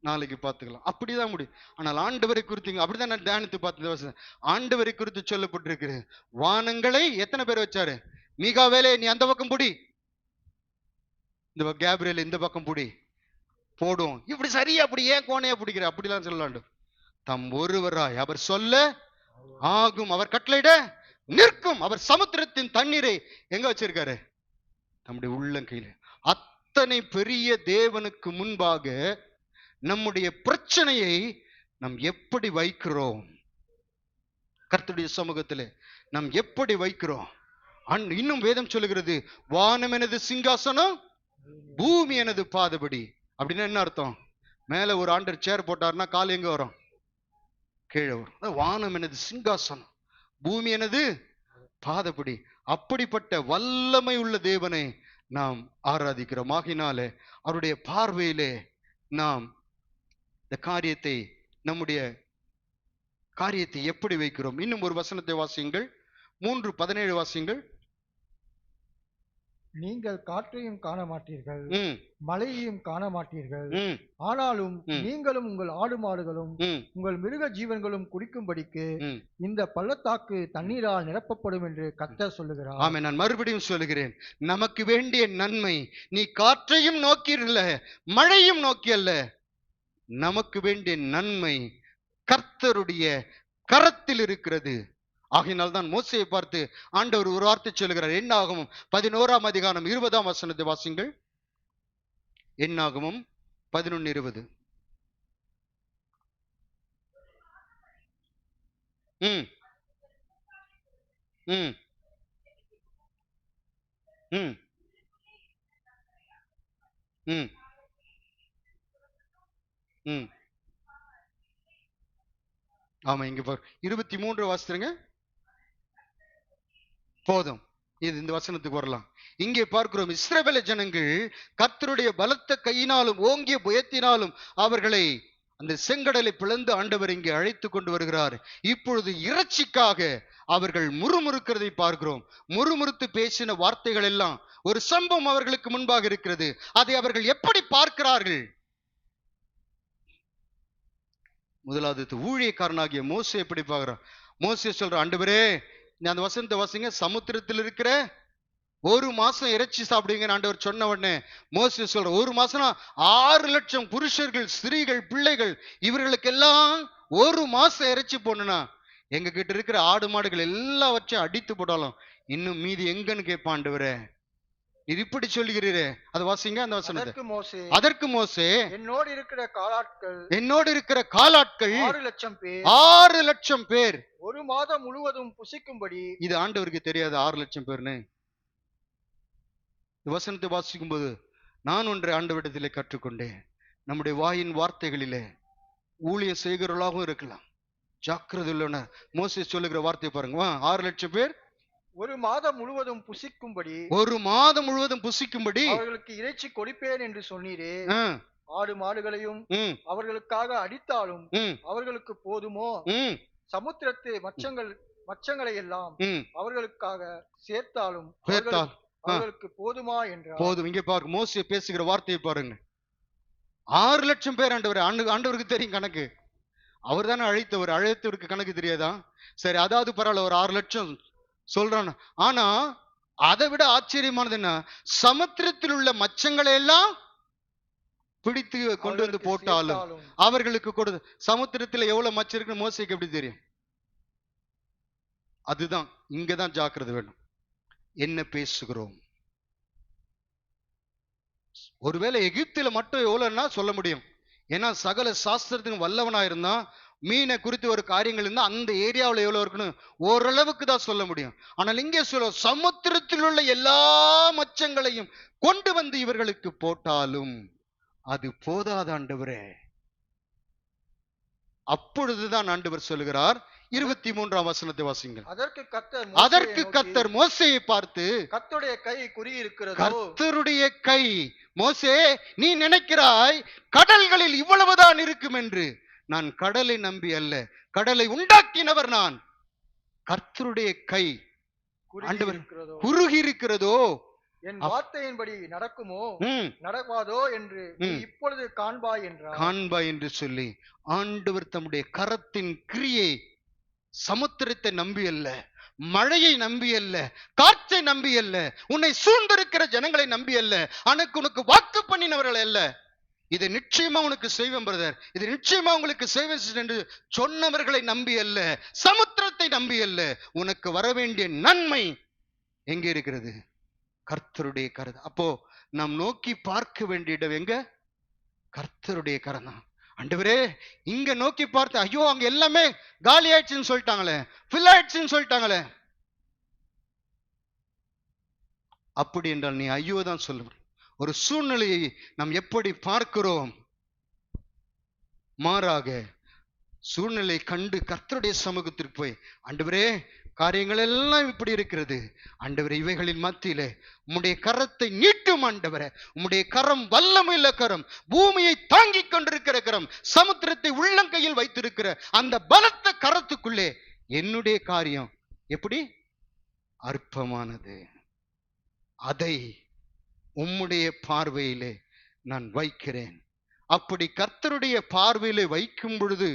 A: நாளைக்கு பார்த்துக்கலாம், அப்படிதான் முடியும். ஆனால் ஆண்டவரை குறித்து அப்படிதான் நான் தியானித்து பார்த்து, ஆண்டவரை குறித்து சொல்லப்பட்டிருக்கிறது. வானங்களை எத்தனை பேர் வச்சாரு? மீகாவேலே நீ அந்த பக்கம் புடி, இந்த கேப்ரியல் இந்த பக்கம் புடி, போடும். இப்படி சரியா அப்படி ஏன் கோணையா பிடிக்கிற, அப்படிலாம் சொல்லலாண்டு. தம் ஒருவராய் அவர் சொல்ல ஆகும், அவர் கட்டளையிட நிற்கும், அவர் சமுத்திரத்தின் தண்ணீரை எங்க வச்சிருக்காரு? நம்முடைய உள்ளங்கையில. அத்தனை பெரிய தேவனுக்கு முன்பாக நம்முடைய பிரச்சனையை நாம் எப்படி வைக்கிறோம்? கர்த்தருடைய சமூகத்திலே நாம் எப்படி வைக்கிறோம்? இன்னும் வேதம் சொல்லுகிறது, வானம் எனது சிங்காசனம், பூமி எனது பாதபடி. அப்படின்னா என்ன அர்த்தம்? மேல ஒரு ஆண்டர் சேர் போட்டாருன்னா கால் எங்க வரும்? கீழே வரும். வானம் எனது சிங்காசனம், பூமி எனது பாதபடி. அப்படிப்பட்ட வல்லமை உள்ள தேவனை நாம் ஆராதிக்கிறோம். ஆகினாலே அவருடைய பார்வையிலே நாம் இந்த காரியத்தை, நம்முடைய காரியத்தை எப்படி வைக்கிறோம்? இன்னும் ஒரு வசனத்தை வாசியுங்கள், 3:17 வாசியுங்கள்.
B: நீங்கள் காற்றையும் காண மாட்டீர்கள், மழையையும் காண மாட்டீர்கள், ஆனாலும் நீங்களும் உங்கள் ஆடு மாடுகளும் உங்கள் மிருக ஜீவன்களும் குடிக்கும்படிக்கு இந்த பள்ளத்தாக்கு தண்ணீரால் நிரப்பப்படும் என்று கர்த்தர் சொல்லுகிறார்.
A: ஆமென். நான் மறுபடியும் சொல்லுகிறேன், நமக்கு வேண்டிய நன்மை நீ காற்றையும் நோக்கியல்ல, மழையும் நோக்கியல்ல. நமக்கு வேண்டிய நன்மை கர்த்தருடைய கரத்தில் இருக்கிறது. ஆகையினால் தான் மோசேயை பார்த்து ஆண்டவர் ஒரு வார்த்தை சொல்லுகிறார். என்னாகமம் 11ஆம் அதிகாரம் 20ஆம் வசனத்தை வாசிங்கள். என்னாகமம் 11:20. ம் ம் ம் ம் ம் ஆமா, இங்க 23 வாசித்துருங்க போதும். இது இந்த வசனத்துக்கு வரலாம். இங்கே பார்க்கிறோம், இஸ்ரவேல் ஜனங்கள் கர்த்தருடைய பலத்த கையினாலும் ஓங்கிய புயத்தினாலும் அவர்களை அந்த செங்கடலை பிளந்து ஆண்டவர் இங்கே அழைத்து கொண்டு வருகிறார். இப்பொழுது இறைச்சிக்காக அவர்கள் முறுமுறுக்கிறதை பார்க்கிறோம். முறுமுறுத்து பேசின வார்த்தைகள் எல்லாம் ஒரு சம்பவம் அவர்களுக்கு முன்பாக இருக்கிறது. அதை அவர்கள் எப்படி பார்க்கிறார்கள்? முதலாவது ஊழியக்காரனாகிய மோசே எப்படி பார்க்கிறான்? மோசே சொல்ற, ஆண்டவரே அந்த வசனத்தை வாசிங்க. சமுத்திரத்தில் இருக்கிற 1 மாசம் இறைச்சி சாப்பிடுவீங்கன்னு ஆண்டவர் சொன்ன உடனே மோசே சொல்ற, 1 மாசம்னா 6 லட்சம் புருஷர்கள், ஸ்திரீகள், பிள்ளைகள், இவர்களுக்கெல்லாம் 1 மாசம் இறைச்சி போடணும்னா எங்க கிட்ட இருக்கிற ஆடு மாடுகள் எல்லாவற்றையும் அடித்து போட்டாலும் இன்னும் மீதி எங்கன்னு கேட்பான். ஆண்டவரே இது இப்படி சொல்லுகிறீரே, அது வாசிங்க அந்த வசனத்தை. அதற்கு மோசே
B: என்னோடு இருக்கிற
A: காலாட்கள்
B: 6 லட்சம் பேர்,
A: 6 லட்சம் பேர்
B: 1 மாதம் முழுவதும் புசிக்கும்படி.
A: இது ஆண்டவருக்கு தெரியாது 6 லட்சம் பேர்னு. வசனத்தை வாசிக்கும் போது நான் ஒன்றை ஆண்டவரிடத்திலே கற்றுக்கொண்டேன். நம்முடைய வாயின் வார்த்தைகளிலே ஊழியம் செய்கிறவர்களாகவும் இருக்கலாம், ஜாக்கிரதை உள்ளனர். மோசே சொல்லுகிற வார்த்தை பாருங்க. 6 லட்சம் பேர்
B: 1 மாதம் முழுவதும் புசிக்கும்படி,
A: 1 மாதம் முழுவதும் புசிக்கும்படி
B: அவர்களுக்கு இறைச்சி கொடுப்பேன் என்று சொன்னீரே. ஆடு மாடுகளையும் அவர்களுக்காக அடித்தாலும் அவர்களுக்கு போதுமோ? சமுத்திரத்து மச்சங்களை எல்லாம் அவர்களுக்காக சேர்த்தாலும் அவர்களுக்கு போதுமா என்றார்.
A: போதும். இங்க பாருங்க, மோசே பேசுகிற வார்த்தையை பாருங்க. 6 லட்சம் பேர் ஆண்டவர். ஆண்டவருக்கு தெரியும் கணக்கு. அவர் தானே அழைத்தவர். அழைத்தவருக்கு கணக்கு தெரியாதா? சரி, அதாவது பரவாயில்ல, ஒரு 6 லட்சம் சொல்றான். ஆனா அதை விட ஆச்சரியமானது என்ன, சமுத்திரத்தில் உள்ள மச்சங்களை எல்லாம் பிடித்து கொண்டு வந்து போட்டாலும் அவர்களுக்கு கொடுத்து. சமுத்திரத்துல எவ்வளவு மச்சம் இருக்குன்னு மோசேக்கு எப்படி தெரியும்? அதுதான் இங்கதான் ஜாக்கிரதை வேணும். என்ன பேசுகிறோம்? ஒருவேளை எகிப்தில மட்டும் எவ்வளவுன்னா சொல்ல முடியும், ஏன்னா சகல சாஸ்திரத்துக்கு வல்லவனா இருந்தா மீனை குறித்து ஒரு காரியங்கள் இருந்தா அந்த ஏரியாவில் எவ்வளவு இருக்குன்னு ஓரளவுக்கு தான் சொல்ல முடியும். ஆனால் இங்கே சொல்ல, சமுத்திரத்தில் உள்ள எல்லா மச்சங்களையும் கொண்டு வந்து இவர்களுக்கு போட்டாலும் அது போதாத ஆண்டவரே. அப்பொழுதுதான் ஆண்டவர் சொல்லுகிறார், 23ஆம் வசனத்தை வாசிங்க. அதற்கு கர்த்தர் மோசேயை பார்த்து,
B: கர்த்தருடைய கை குறுகி இருக்கிறது.
A: கர்த்தருடைய கை, மோசே நீ நினைக்கிறாய் கடல்களில் இவ்வளவுதான் இருக்கும் என்று. நான் கடலை நம்பி அல்ல, கடலை உண்டாக்கினவர் நான். கர்த்தருடைய கை ஆண்டவர்
B: இருக்கிறதோ,
A: குறுகி இருக்கிறதோ,
B: என் வார்த்தையின்படி நடக்குமோ
A: ம்,
B: நடக்காதோ என்று நீ இப்பொழுது காண்பாய் என்றார்.
A: காண்பா என்று சொல்லி ஆண்டவர் தம்முடைய கரத்தின் கிரியை சமுத்திரத்தை நம்பி அல்ல, மழையை நம்பி அல்ல, காற்றை நம்பி அல்ல, உன்னை சூழ்ந்திருக்கிற ஜனங்களை நம்பி அல்ல, உனக்கு வாக்கு பண்ணினவர்கள் அல்ல, இதை நிச்சயமா உனக்கு செய்வேன் பிரதர், இது நிச்சயமா உங்களுக்கு செய்வேன் என்று சொன்னவர்களை நம்பி அல்ல, சமுத்திரத்தை நம்பி அல்ல, உனக்கு வர வேண்டிய நன்மை எங்க இருக்கிறது? கர்த்தருடைய கரம். அப்போ நாம் நோக்கி பார்க்க வேண்டிய இடம் எங்க? கர்த்தருடைய கரம் தான். ஆண்டவரே, இங்க நோக்கி பார்த்து ஐயோ அங்க எல்லாமே காலி ஆயிடுச்சுன்னு சொல்லிட்டாங்களே, ஃபில் ஆயிடுச்சுன்னு சொல்லிட்டாங்களே, அப்படி என்றால் நீ ஐயோ தான் சொல்லுவ. ஒரு சூழ்நிலையை நாம் எப்படி பார்க்கிறோம்? மாறாக சூழ்நிலை கண்டு கர்த்தருடைய சமூகத்திற்கு போய் ஆண்டவரே காரியங்கள் எல்லாம் இப்படி இருக்கிறது, ஆண்டவரே இவைகளின் மத்தியிலே உம்முடைய கரத்தை நீட்டும் ஆண்டவரே, உம்முடைய கரம் வல்லமையுள்ள கரம், பூமியை தாங்கிக் கொண்டிருக்கிற கரம், சமுத்திரத்தை உள்ளங்கையில் வைத்திருக்கிற அந்த பலத்த கரத்துக்குள்ளே என்னுடைய காரியம் எப்படி அற்பமானது, அதை உம்முடைய பார்வையிலே நான் வைக்கிறேன். அப்படி கர்த்தருடைய பார்வையிலே வைக்கும் பொழுது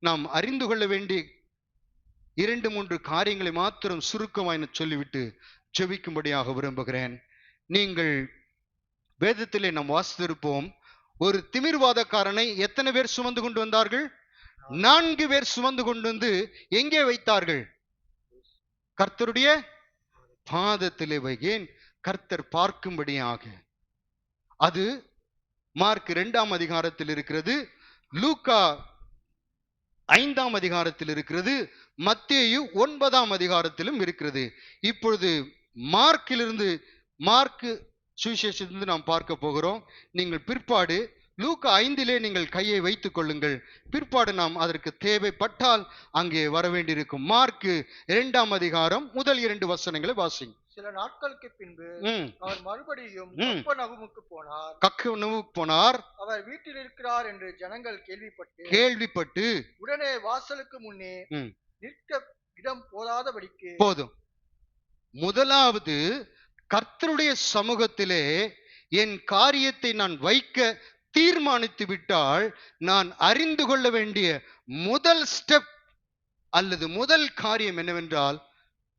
A: நாம் அறிந்து கொள்ள வேண்டிய 2-3 காரியங்களை மாத்திரம் சுருக்கமாய் சொல்லிவிட்டு ஜெபிக்கும்படியாக விரும்புகிறேன். நீங்கள் வேதத்திலே நாம் வாசித்திருப்போம், ஒரு திமிர்வாதக்காரனை எத்தனை பேர் சுமந்து கொண்டு வந்தார்கள்? 4 பேர் சுமந்து கொண்டு வந்து எங்கே வைத்தார்கள்? கர்த்தருடைய பாதத்திலே வைகேன், கர்த்தர் பார்க்கும்படியாக. அது மார்க் 2ஆம் அதிகாரத்தில் இருக்கிறது, லூக்கா 5ஆம் அதிகாரத்தில் இருக்கிறது, மத்தேயு 9ஆம் அதிகாரத்திலும் இருக்கிறது. இப்பொழுது மார்க் சுவிசேஷத்திலிருந்து நாம் பார்க்க போகிறோம். நீங்கள் பிற்பாடு லூக்கா 5 நீங்கள் கையை வைத்துக் கொள்ளுங்கள். பிற்பாடு நாம் அதற்கு தேவைப்பட்டால் அங்கே வர வேண்டியிருக்கும். மார்க் 2ஆம் அதிகாரம் முதல் 2 வசனங்களை வாசிங்க.
B: சில நாட்களுக்கு பின்பு அவர் மறுபடியும்
A: கப்பர்நகூமுக்கு போனார்.
B: அவர் வீட்டில் இருக்கிறார் என்று ஜனங்கள்
A: கேள்விப்பட்டு
B: உடனே வாசலுக்கு முன்னே நிற்க இடம் போதாதபடிக்கு.
A: போதும். முதலாவது கர்த்தருடைய சமூகத்திலே என் காரியத்தை நான் வைக்க தீர்மானித்து விட்டால் நான் அறிந்து கொள்ள வேண்டிய முதல் ஸ்டெப் அல்லது முதல் காரியம் என்னவென்றால்,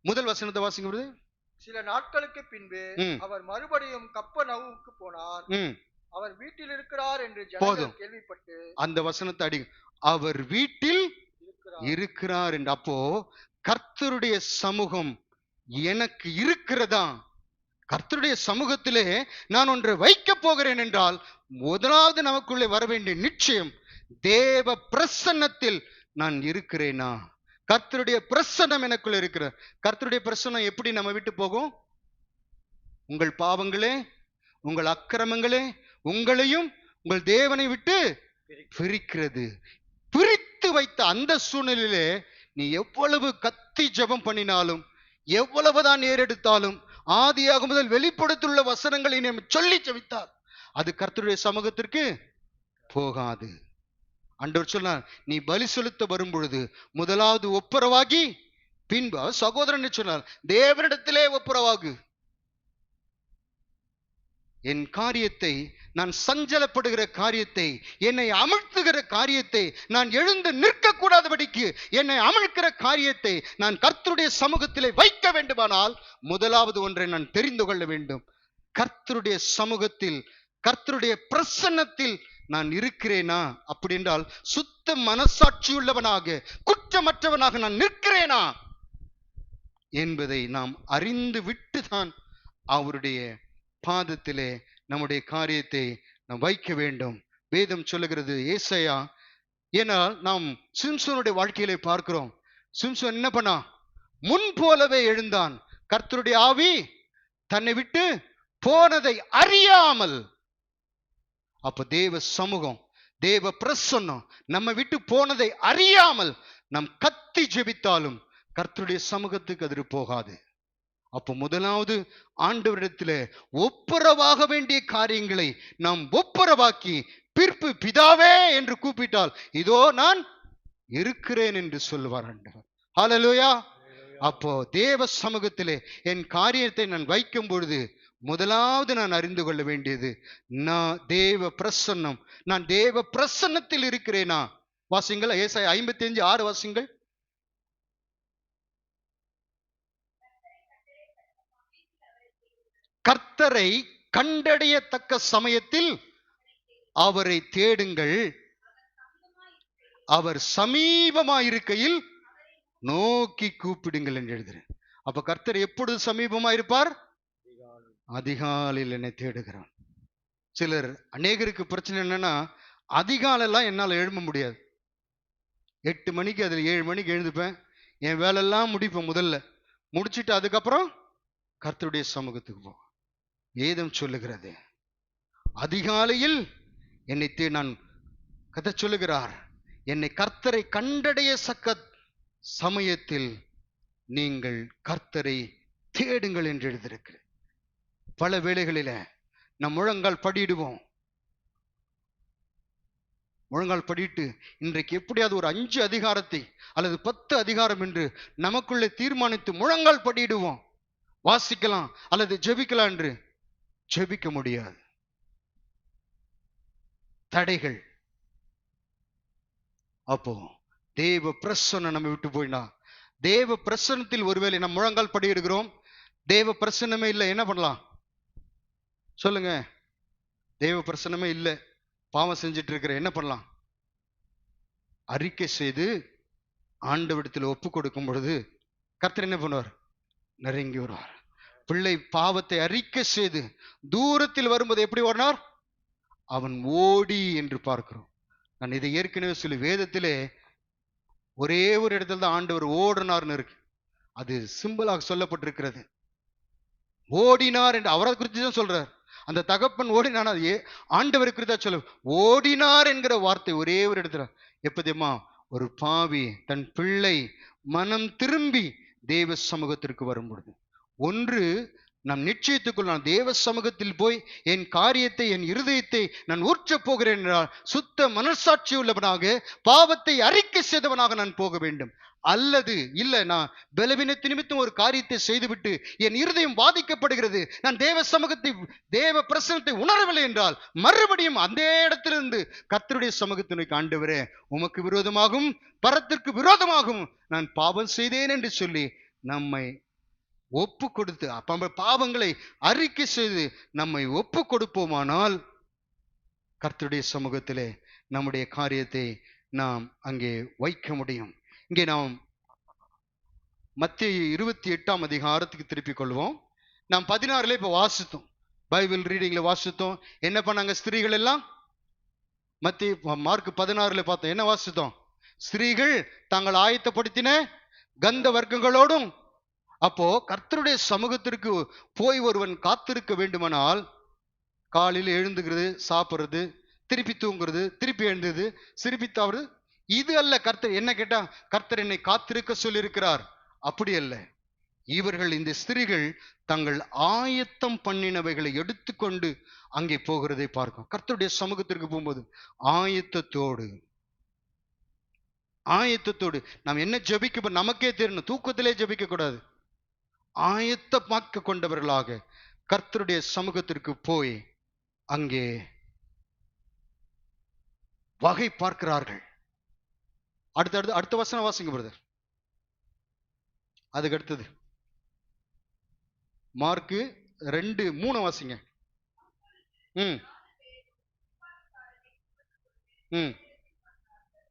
A: முதல் வசனத்தை வாசிங்க.
B: சில நாட்களுக்கு பின்பு அவர் மறுபடியும் கப்பர்நகூமுக்கு போனார். அவர் வீட்டில் இருக்கிறார் என்று ஜனங்கள் கேள்விப்பட்டு. அந்த வசனத்தை அடி, அவர் வீட்டில் இருக்கிறார் என்று. அப்போ கர்த்தருடைய சமூகம் எனக்கு இருக்கிறதா? கர்த்தருடைய சமூகத்திலே நான் ஒன்றை வைக்க போகிறேன் என்றால் முதலாவது நமக்குள்ளே வர வேண்டிய நிச்சயம், தேவ பிரசன்னத்தில் நான் இருக்கிறேனா? கர்த்தருடைய பிரசன்னம் எனக்குள்ள இருக்கிற. கர்த்தருடைய பிரசன்னம் எப்படி நம்ம விட்டு போகும்? உங்கள் பாவங்களே, உங்கள் அக்கிரமங்களே உங்களையும் உங்கள் தேவனை விட்டு பிரிக்கிறது. பிரித்து வைத்த அந்த சூழ்நிலையிலே நீ எவ்வளவு கத்தி ஜெபம் பண்ணினாலும், எவ்வளவுதான் ஏறெடுத்தாலும், ஆதியாக முதல் வெளிப்படுத்தியுள்ள வசனங்களை சொல்லி ஜெபித்தார், அது கர்த்தருடைய சமூகத்திற்கு போகாது. ஆண்டவர் சொன்னார், நீ பலி செலுத்த வரும் பொழுது முதலாவது ஒப்புரவாகி பின்பு சகோதரன் சொன்னார், தேவனிடத்திலே ஒப்புரவாகு. என் காரியத்தை, நான் சஞ்சலப்படுகிற காரியத்தை, என்னை அமிழ்த்துகிற காரியத்தை, நான் எழுந்து நிற்க கூடாதபடிக்கு என்னை அமிழ்க்கிற காரியத்தை நான் கர்த்தருடைய சமூகத்திலே வைக்க வேண்டுமானால் முதலாவது ஒன்றை நான் தெரிந்து கொள்ள வேண்டும். கர்த்தருடைய சமூகத்தில், கர்த்தருடைய பிரசன்னத்தில் நான் இருக்கிறேனா? அப்படி என்றால் சுத்த மனசாட்சியுள்ளவனாக, குற்றமற்றவனாக நான் நிற்கிறேனா என்பதை நாம் அறிந்து விட்டுதான் அவருடைய பாதத்திலே நம்முடைய காரியத்தை நாம் வைக்க வேண்டும். வேதம் சொல்லுகிறது, ஏசாயா, ஏனால் நாம் சிம்சோனுடைய வாழ்க்கையிலே பார்க்கிறோம். சிம்சோன் என்ன பண்ணா? முன் போலவே எழுந்தான். கர்த்தருடைய ஆவி தன்னை விட்டு போனதை அறியாமல். அப்ப தேவ சமூகம், தேவ பிரசன்னம் நம்ம விட்டு போனதை அறியாமல் நாம் கத்தி ஜெபித்தாலும் கர்த்தருடைய சமூகத்துக்கு அது போகாது. அப்போ முதலாவது ஆண்டவரிடத்துல ஒப்புரவாக வேண்டிய காரியங்களை நாம் ஒப்புரவாக்கி பிற்பு பிதாவே என்று கூப்பிட்டால் இதோ நான் இருக்கிறேன் என்று சொல்லுவார் ஆண்டவர். ஹல்லேலூயா.
A: அப்போ தேவ சமூகத்திலே என் காரியத்தை நான் வைக்கும் பொழுது முதலாவது நான் அறிந்து கொள்ள வேண்டியது, நான் தேவ பிரசன்னம், நான் தேவ பிரசன்னத்தில் இருக்கிறேனா? வாசிங்கள் ஏசாயா 55:6 வாசிங்கள். கர்த்தரை கண்டடையத்தக்க சமயத்தில் அவரை தேடுங்கள், அவர் சமீபமாயிருக்கையில் நோக்கி கூப்பிடுங்கள் என்று எழுதுறேன். அப்ப கர்த்தர் எப்பொழுது சமீபமாயிருப்பார்? அதிகாலையில் என்னை தேடுகிறான். சிலர், அநேகருக்கு பிரச்சனை என்னன்னா, அதிகாலெல்லாம் என்னால் எழும்ப முடியாது. 8 மணிக்கு அதில் 7 மணிக்கு எழுந்துப்பேன், என் வேலையெல்லாம் முடிப்பேன். முதல்ல முடிச்சுட்டு அதுக்கப்புறம் கர்த்தருடைய சமூகத்துக்கு போ. வேதம் சொல்லுகிறது, அதிகாலையில் என்னை நான் கதை சொல்லுகிறார், என்னை கர்த்தரை கண்டடைய சக்க சமயத்தில் நீங்கள் கர்த்தரை தேடுங்கள் என்று எழுதியிருக்கிறேன். பல வேளைகளில நம் முழங்கால் படியிடுவோம். முழங்கால் படிட்டு இன்றைக்கு எப்படியாவது ஒரு 5 அதிகாரத்தை அல்லது 10 அதிகாரம் என்று நமக்குள்ளே தீர்மானித்து முழங்கால் படியிடுவோம். வாசிக்கலாம் அல்லது ஜெபிக்கலாம் என்று ஜெபிக்க முடியாது. தடைகள். அப்போ தேவ பிரசன்னம் நம்ம விட்டு போயினா, தேவ பிரசன்னத்தில் ஒருவேளை நம்ம முழங்கால் படியிடுகிறோம், தேவ பிரசன்னமே இல்லை, என்ன பண்ணலாம் சொல்லுங்க? தேவ பிரசன்னமே இல்லை, பாவம் செஞ்சிட்டு இருக்கிற, என்ன பண்ணலாம்? அறிக்கை செய்து ஆண்டவரிடத்தில் ஒப்பு கொடுக்கும் பொழுது கர்த்தர் என்ன பண்ணுவார்? நெருங்கி வருவார். பிள்ளை பாவத்தை அறிக்கை செய்து தூரத்தில் வரும்போது எப்படி ஓடினார்? அவன் ஓடி என்று பார்க்கிறோம். நான் இதை ஏற்கனவே சொல்லி, வேதத்திலே ஒரே ஒரு இடத்துல தான் ஆண்டவர் ஓடினார்னு இருக்கு. அது சிம்பிளாக சொல்லப்பட்டிருக்கிறது. ஓடினார் என்று அவரை குறித்து தான் சொல்றார். அந்த தகப்பன் ஓடினான், அது ஆண்டவர் குறித்தா சொல்ல. ஓடினார் என்கிற வார்த்தை ஒரே ஒரு இடத்துல. எப்படிமா ஒரு பாவி தன் பிள்ளை மனம் திரும்பி தேவ சமூகத்திற்கு வரும் பொழுது, ஒன்று நம் நிச்சயத்துக்குள் நான் தேவ சமூகத்தில் போய் என் காரியத்தை, என் இருதயத்தை நான் ஊற்றப் போகிறேன் என்றால் சுத்த மனசாட்சி உள்ளவனாக, பாவத்தை அறிக்கை செய்தவனாக நான் போக வேண்டும். அல்லது இல்ல, நான் பலவீனத்து நிமித்தம் ஒரு காரியத்தை செய்துவிட்டு என் இருதயம் பாதிக்கப்படுகிறது, நான் தேவ சமூகத்தை, தேவ பிரசன்னத்தை உணரவில்லை என்றால் மறுபடியும் அந்த இடத்திலிருந்து கர்த்தருடைய சமூகத்திற்கு, ஆண்டவரே உமக்கு விரோதமாகவும் பரத்திற்கு விரோதமாகவும் நான் பாவம் செய்தேன் என்று சொல்லி நம்மை ஒப்பு கொடுத்து, அப்ப பாவங்களை அறிக்கை செய்து நம்மை ஒப்பு கொடுப்போமானால் கர்த்தருடைய சமூகத்திலே நம்முடைய காரியத்தை நாம் அங்கே வைக்க முடியும். இங்கே நாம் மத்தேயு 28ஆம் அதிகாரத்துக்கு திருப்பிக் கொள்வோம். நாம் 16ல இப்ப வாசித்தோம், பைபிள் ரீடிங்ல வாசித்தோம். என்ன பண்ணாங்க ஸ்திரீகள் எல்லாம்? மார்க் 16ல பார்த்தோம், என்ன வாசித்தோம்? ஸ்திரீகள் தாங்கள் ஆயத்தப்படுத்தின கந்த வர்க்கங்களோடும். அப்போ கர்த்தருடைய சமூகத்திற்கு போய் ஒருவன் காத்திருக்க வேண்டுமானால் காலையில் எழுந்துகிறது, சாப்பிடுறது, திருப்பி தூங்குறது, திருப்பி எழுந்தது, திருப்பி தவறு, இது அல்ல. கர்த்தர் என்ன கேட்டா, கர்த்தர் என்னை காத்திருக்க சொல்லியிருக்கிறார். அப்படி அல்ல. இவர்கள், இந்த ஸ்திரீகள் தங்கள் ஆயத்தம் பண்ணினவைகளை எடுத்துக்கொண்டு அங்கே போகிறதை பார்க்கும். கர்த்தருடைய சமூகத்திற்கு போகும்போது ஆயத்தத்தோடு நாம் என்ன ஜெபிக்க நமக்கே தெரியணும். தூக்கத்திலே ஜெபிக்க கூடாது. ஆயத்தமாக்க கொண்டவர்களாக கர்த்தருடைய சமூகத்திற்கு போய் அங்கே வகை பார்க்கிறார்கள். அடுத்த வசனம் வாசிங்க பிரதர். அதுக்கு அடுத்தது மார்க்கு 2:3 வாசிங்க. ம் ம்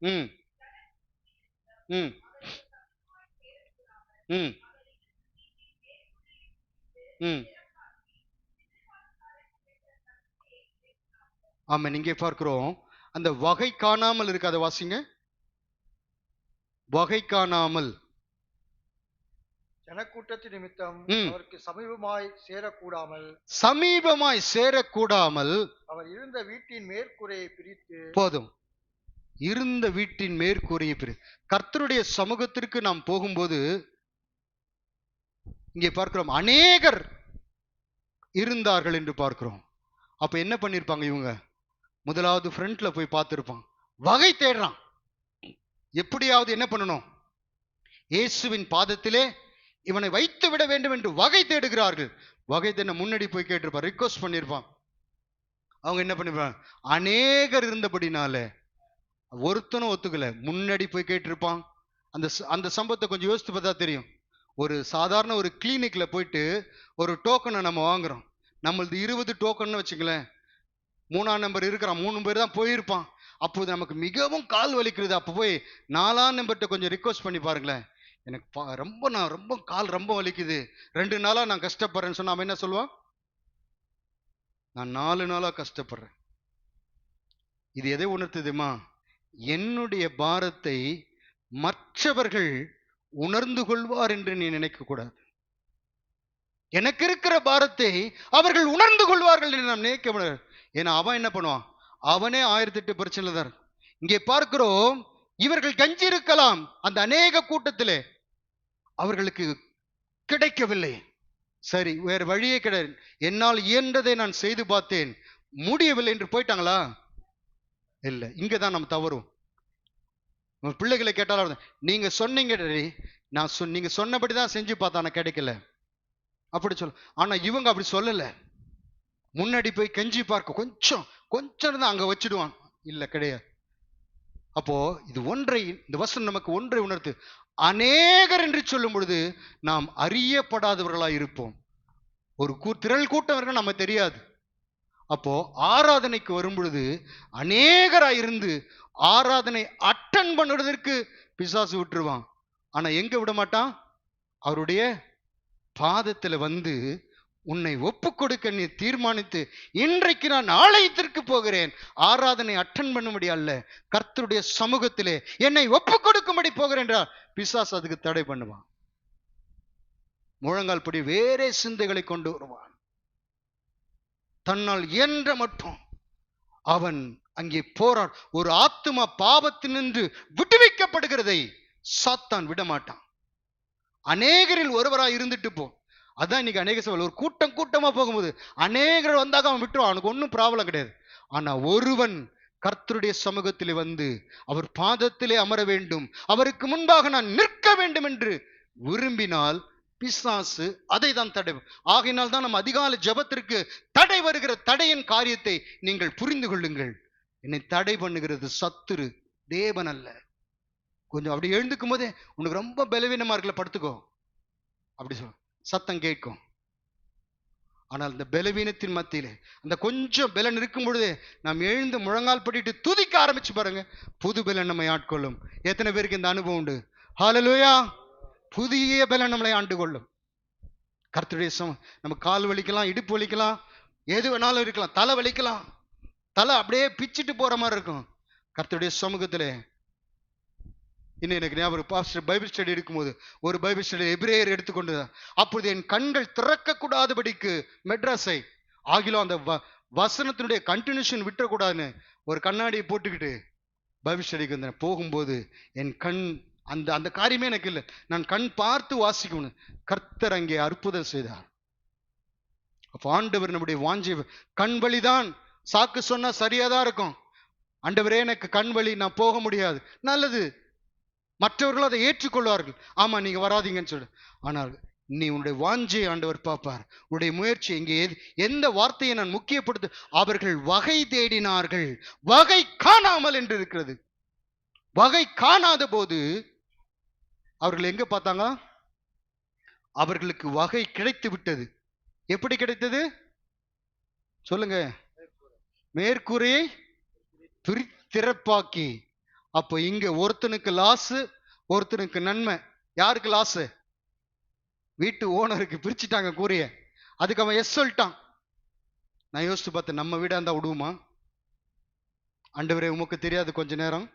A: ம் ம் ம் ம் ஆமா, நீங்க பார்க்கிறோம். அந்த வகை காணாமல் இருக்கு, அதை வாசிங்க. வகை காணாமல்,
B: ஜனக்கூட்டத்தின் நிமித்தம் அவருக்கு
A: சமீபமாய் சேரக்கூடாமல்
B: அவர் இருந்த வீட்டின் மேற்கூரையை பிரித்து,
A: போதும், இருந்த வீட்டின் மேற்கூரையை பிரித்து. கர்த்தருடைய சமூகத்திற்கு நாம் போகும்போது இங்கே பார்க்கிறோம், அநேகர் இருந்தார்கள் என்று பார்க்கிறோம். அப்ப என்ன பண்ணிருப்பாங்க இவங்க? முதலாவது ஃப்ரண்ட்ல போய் பார்த்திருப்பான், வகை தேடுறான். எப்படியாவது என்ன பண்ணணும்? இயேசுவின் பாதத்திலே இவனை வைத்து விட வேண்டும் என்று வகை தேடுகிறார்கள். வகை தேட முன்னாடி போய் கேட்டிருப்பான், ரிக்வஸ்ட் பண்ணியிருப்பான். அவங்க என்ன பண்ணிருப்பாங்க, அநேகர் இருந்தபடினால ஒருத்தனும் ஒத்துக்கல, முன்னாடி போய் கேட்டிருப்பான். அந்த சம்பவத்தை கொஞ்சம் யோசித்து பார்த்தா தெரியும். ஒரு சாதாரண ஒரு கிளினிக்ல போயிட்டு ஒரு டோக்கனை நம்ம வாங்குறோம். நம்மளது 20 டோக்கன் வச்சுக்கலேன், 3ஆம் நம்பர் இருக்கிறான், 3 பேர் தான் போயிருப்பான். அப்போது நமக்கு மிகவும் கால் வலிக்கிறது. அப்போ போய் 4ஆம் நம்பர்கிட்ட கொஞ்சம் ரிக்வஸ்ட் பண்ணி பாருங்களேன், எனக்கு ரொம்ப கால் ரொம்ப வலிக்குது, 2 நாளா நான் கஷ்டப்படுறேன்னு சொன்னா அவன் என்ன சொல்லுவான், நான் 4 நாளா கஷ்டப்படுறேன். இது எதை உணர்த்துதுமா, என்னுடைய பாரத்தை மற்றவர்கள் உணர்ந்து கொள்வார் என்று நீ நினைக்க கூடாது. எனக்கு இருக்கிற பாரத்தை அவர்கள் உணர்ந்து கொள்வார்கள் என்று நாம் நினைக்க முடியாது. ஏன்னா அவன் என்ன பண்ணுவான், அவனே 1008 பிரச்சனை தான். இங்கே பார்க்கிறோம், இவர்கள் கஞ்சி இருக்கலாம், அந்த அநேக கூட்டத்திலே அவர்களுக்கு கிடைக்கவில்லை. சரி, வேற வழியே கிடையாது, என்னால் இயன்றதை நான் செய்து பார்த்தேன், முடியவில்லை என்று போயிட்டாங்களா? இல்லை. இங்கதான் நம்ம தவறும். பிள்ளைகளை கேட்டாலும் நீங்க சொன்னீங்க, நீங்க சொன்னபடிதான் செஞ்சு பார்த்தா கிடைக்கல அப்படி சொல்ல. ஆனா இவங்க அப்படி சொல்லல, முன்னாடி போய் கெஞ்சி பார்க்க கொஞ்சம் தான் அங்க வச்சிடுவான். இல்ல, கிடையாது. அப்போ இது ஒன்றை, இந்த வசனம் நமக்கு ஒன்றை உணர்த்து, அநேகர் என்று சொல்லும் பொழுது நாம் அறியப்படாதவர்களாய் இருப்போம். ஒரு திரள் கூட்டம் நம்ம தெரியாது. அப்போ ஆராதனைக்கு வரும் பொழுது அநேகராய் இருந்து ஆராதனை அட்டன் பண்ணுவதற்கு பிசாசு விட்டுருவான். ஆனா எங்க விட மாட்டான், அவருடைய பாதத்துல வந்து உன்னை ஒப்பு கொடுக்க நீ தீர்மானித்து, இன்றைக்கு நான் ஆலயத்திற்கு போகிறேன், ஆராதனை அட்டன் பண்ணும்படி அல்ல, கர்த்தருடைய சமூகத்திலே என்னை ஒப்பு கொடுக்கும்படி போகிறேன் என்றால் பிசாசு அதுக்கு தடை பண்ணுவான். முழங்கால் படி வேறே சிந்தைகளை கொண்டு வருவான். தன்னால் இயன்ற மட்டும் அவன் அங்கே போராட. ஒரு ஆத்துமா பாவத்தினின்று விடுவிக்கப்படுகிறதை சாத்தான் விடமாட்டான். அநேகரில் ஒருவராய் இருந்துட்டு போ. அதான் இன்னைக்கு அநேக சபையில் ஒரு கூட்டமா போகும்போது அநேகர் வந்தாக அவன் விட்டுருவான், அவனுக்கு ஒன்றும் ப்ராப்ளம் கிடையாது. ஆனா ஒருவன் கர்த்தருடைய சமூகத்திலே வந்து அவர் பாதத்திலே அமர வேண்டும், அவருக்கு முன்பாக நான் நிற்க வேண்டும் என்று விரும்பினால் பிசாசு அதை தான் தடை. ஆகையினால் தான் நம்ம அதிகாலை ஜெபத்திற்கு தடை வருகிற தடையின் காரியத்தை நீங்கள் புரிந்து கொள்ளுங்கள். என்னை தடை பண்ணுகிறது சத்துரு, தேவன் அல்ல. கொஞ்சம் அப்படி எழுந்துக்கும் போதே உனக்கு ரொம்ப பலவீனமா இருக்கல, படுத்துக்கோ அப்படி சொல்ல சத்தம் கேட்கும். ஆனால் இந்த பலவீனத்தின் மத்தியிலே அந்த கொஞ்சம் பலன் இருக்கும் பொழுதே நாம் எழுந்து முழங்கால் படிட்டு துதிக்க ஆரம்பிச்சு பாருங்க, புது பலன் நம்மை ஆட்கொள்ளும். எத்தனை பேருக்கு இந்த அனுபவம் உண்டு? ஹல்லேலூயா. புதிய பலன் நம்மளை ஆண்டு கொள்ளும். கர்த்தருடைய நம்ம கால் வலிக்கலாம், இடுப்பு வலிக்கலாம், எது வேணாலும் இருக்கலாம், தலை வலிக்கலாம், தலை அப்படியே பிச்சுட்டு போற மாதிரி இருக்கும். கர்த்தருடைய சமூகத்திலே இன்னும் எனக்கு ஞாபகம், பாஸ்டர் பைபிள் ஸ்டடி இருக்கும்போது ஒரு பைபிள் ஸ்டடி எபிரேயர் எடுத்துக்கொண்டு, அப்பொழுது என் கண்கள் திறக்க கூடாதபடிக்கு மெட்ராஸை ஆகிலும் அந்த வசனத்தினுடைய கண்டினியூஷன் விட்டுறக்கூடாதுன்னு ஒரு கண்ணாடியை போட்டுக்கிட்டு பைபிள் ஸ்டடிக்கு வந்தேன். போகும்போது என் கண் அந்த அந்த காரியமே எனக்கு இல்லை, நான் கண் பார்த்து வாசிக்கணும். கர்த்தர் அங்கே அற்புதம் செய்தார். அப்ப ஆண்டவர் நம்முடைய வாஞ்சை, கண் வழிதான் சாக்கு சொன்னா சரியாதான் இருக்கும். ஆண்டவரே எனக்கு கண் வழி, நான் போக முடியாது, நல்லது, மற்றவர்கள் அதை ஏற்றுக்கொள்வார்கள், ஆமா நீங்க வராதீங்கன்னு சொல்லு. ஆனால் நீ உன்னுடைய வாஞ்சையை ஆண்டவர் பார்ப்பார், உன்னுடைய முயற்சி. இங்கே எந்த வார்த்தையை நான் முக்கியப்படுத்த, அவர்கள் வகை தேடினார்கள், வகை காணாமல் என்று இருக்கிறது. வகை காணாத போது அவர்கள் எங்க பார்த்தாங்க? அவர்களுக்கு வகை கிடைத்து விட்டது. எப்படி கிடைத்தது சொல்லுங்க? மேற்கூரையை திறப்பாக்கி. அப்ப இங்க ஒருத்தனுக்கு லாஸ், ஒருத்தனுக்கு நன்மை. யாருக்கு லாஸ்? வீட்டு ஓனருக்கு பிரிச்சுட்டாங்க கூரைய. அதுக்கு அவன் எஸ் சொல்லிட்டான். நான் யோசிச்சு பார்த்தேன், நம்ம வீடா இருந்தா விடுவோமா? ஆண்டவரே உமக்கு தெரியாது, கொஞ்ச நேரம்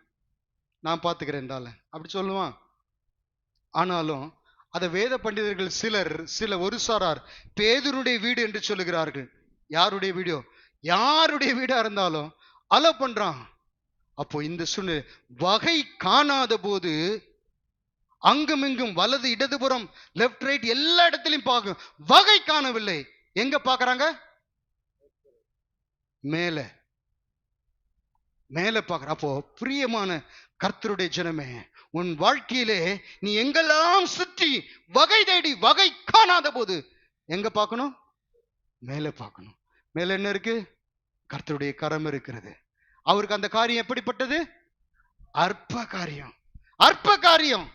A: நான் பார்த்துக்கிறேன் அப்படி சொல்லுவான். ஆனாலும் அதை வேத பண்டிதர்கள் சில ஒரு சாரார் பேதுருடைய வீடு என்று சொல்லுகிறார்கள். யாருடைய வீடியோ, யாருடைய வீடா இருந்தாலும் அலோ பண்றான். அப்போ இந்த சூழ்நிலை வகை காணாத போது அங்கும் இங்கும் வலது இடதுபுறம் லெப்ட் ரைட் எல்லா இடத்திலையும் பார்க்கும், வகை காணவில்லை. எங்க பார்க்கறாங்க? மேல மேல பார்க்கற. அப்போ பிரியமான கர்த்தருடைய ஜனமே, உன் வாழ்க்கையிலே நீ எங்கெல்லாம் சுற்றி வகை தேடி வகை காணாத போது எங்க பார்க்கணும்? மேலே பார்க்கணும். மேல என்ன இருக்கு? கர்த்தருடைய கரம் இருக்கிறது. அவருக்கு அந்த காரியம் எப்படிப்பட்டது? அற்ப காரியம். அற்ப காரியம்.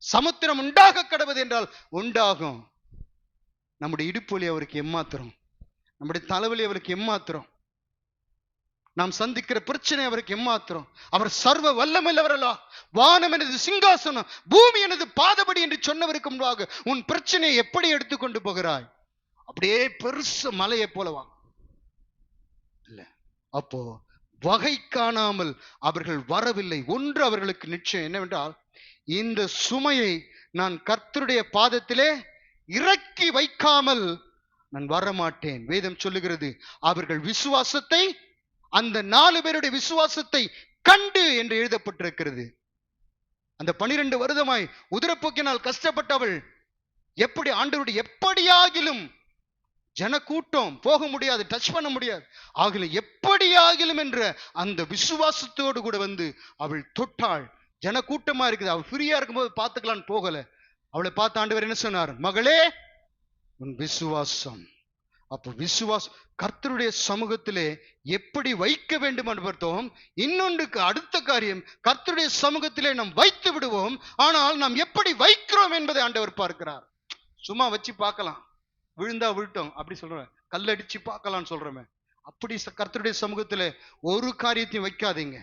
A: சமுத்திரம் உண்டாக கடவுது என்றால் உண்டாகும். நம்முடைய இடுப்பு வலி அவருக்கு எம்மாத்திரம், நம்முடைய தலைவலி அவருக்கு எம்மாத்திரம், நாம் சந்திக்கிற பிரச்சனை அவருக்கு எம்மாத்திரம். அவர் சர்வ வல்லமையுள்ளவரல்லா. வானம் எனது சிங்காசனம், பூமி எனது பாதபடி என்று சொன்னவருக்கு முன்பாக உன் பிரச்சனையை எப்படி எடுத்துக்கொண்டு போகிறாய்? அப்படியே பெருசு மலையை போலவா? இல்ல. அப்போ வகை காணாமல் அவர்கள் வரவில்லை. ஒன்று அவர்களுக்கு நிச்சயம் என்னவென்றால், இந்த சுமையை நான் கர்த்தருடைய பாதத்திலே இறக்கி வைக்காமல் நான் வரமாட்டேன். வேதம் சொல்லுகிறது, அவர்கள் விசுவாசத்தை, அந்த 4 பேருடைய விசுவாசத்தை கண்டு என்று எழுதப்பட்டிருக்கிறது. அந்த 12 வருடமாய் உதிரப்போக்கினால் கஷ்டப்பட்டவள் எப்படி ஆண்டவருடைய எப்படியாகிலும், ஜனக்கூட்டம் போக முடியாது, டச் பண்ண முடியாது, ஆகல எப்படியாகிலும் என்ற அந்த விசுவாசத்தோடு கூட வந்து அவள் தொட்டாள். ஜனக்கூட்டமா இருக்குது, அவள் ஃப்ரீயா இருக்கும்போது பார்த்துக்கலான்னு போகல. அவளை பார்த்து ஆண்டவர் என்ன சொன்னார்? மகளே, உன் விசுவாசம். அப்போ விசுவாசம் கர்த்தருடைய சமூகத்திலே எப்படி வைக்க வேண்டும் என்று பார்த்தோம். இன்னொன்றுக்கு அடுத்த காரியம், கர்த்தருடைய சமூகத்திலே நாம் வைத்து விடுவோம், ஆனால் நாம் எப்படி வைக்கிறோம் என்பதை ஆண்டவர் பார்க்கிறார். சும்மா வச்சு பார்க்கலாம், விழுந்தா விழுட்டோம் அப்படி சொல்றேன், கல்லடிச்சு பார்க்கலாம்னு சொல்றேன். அப்படி கர்த்தருடைய சமூகத்திலே ஒரு காரியத்தையும் வைக்காதீங்க.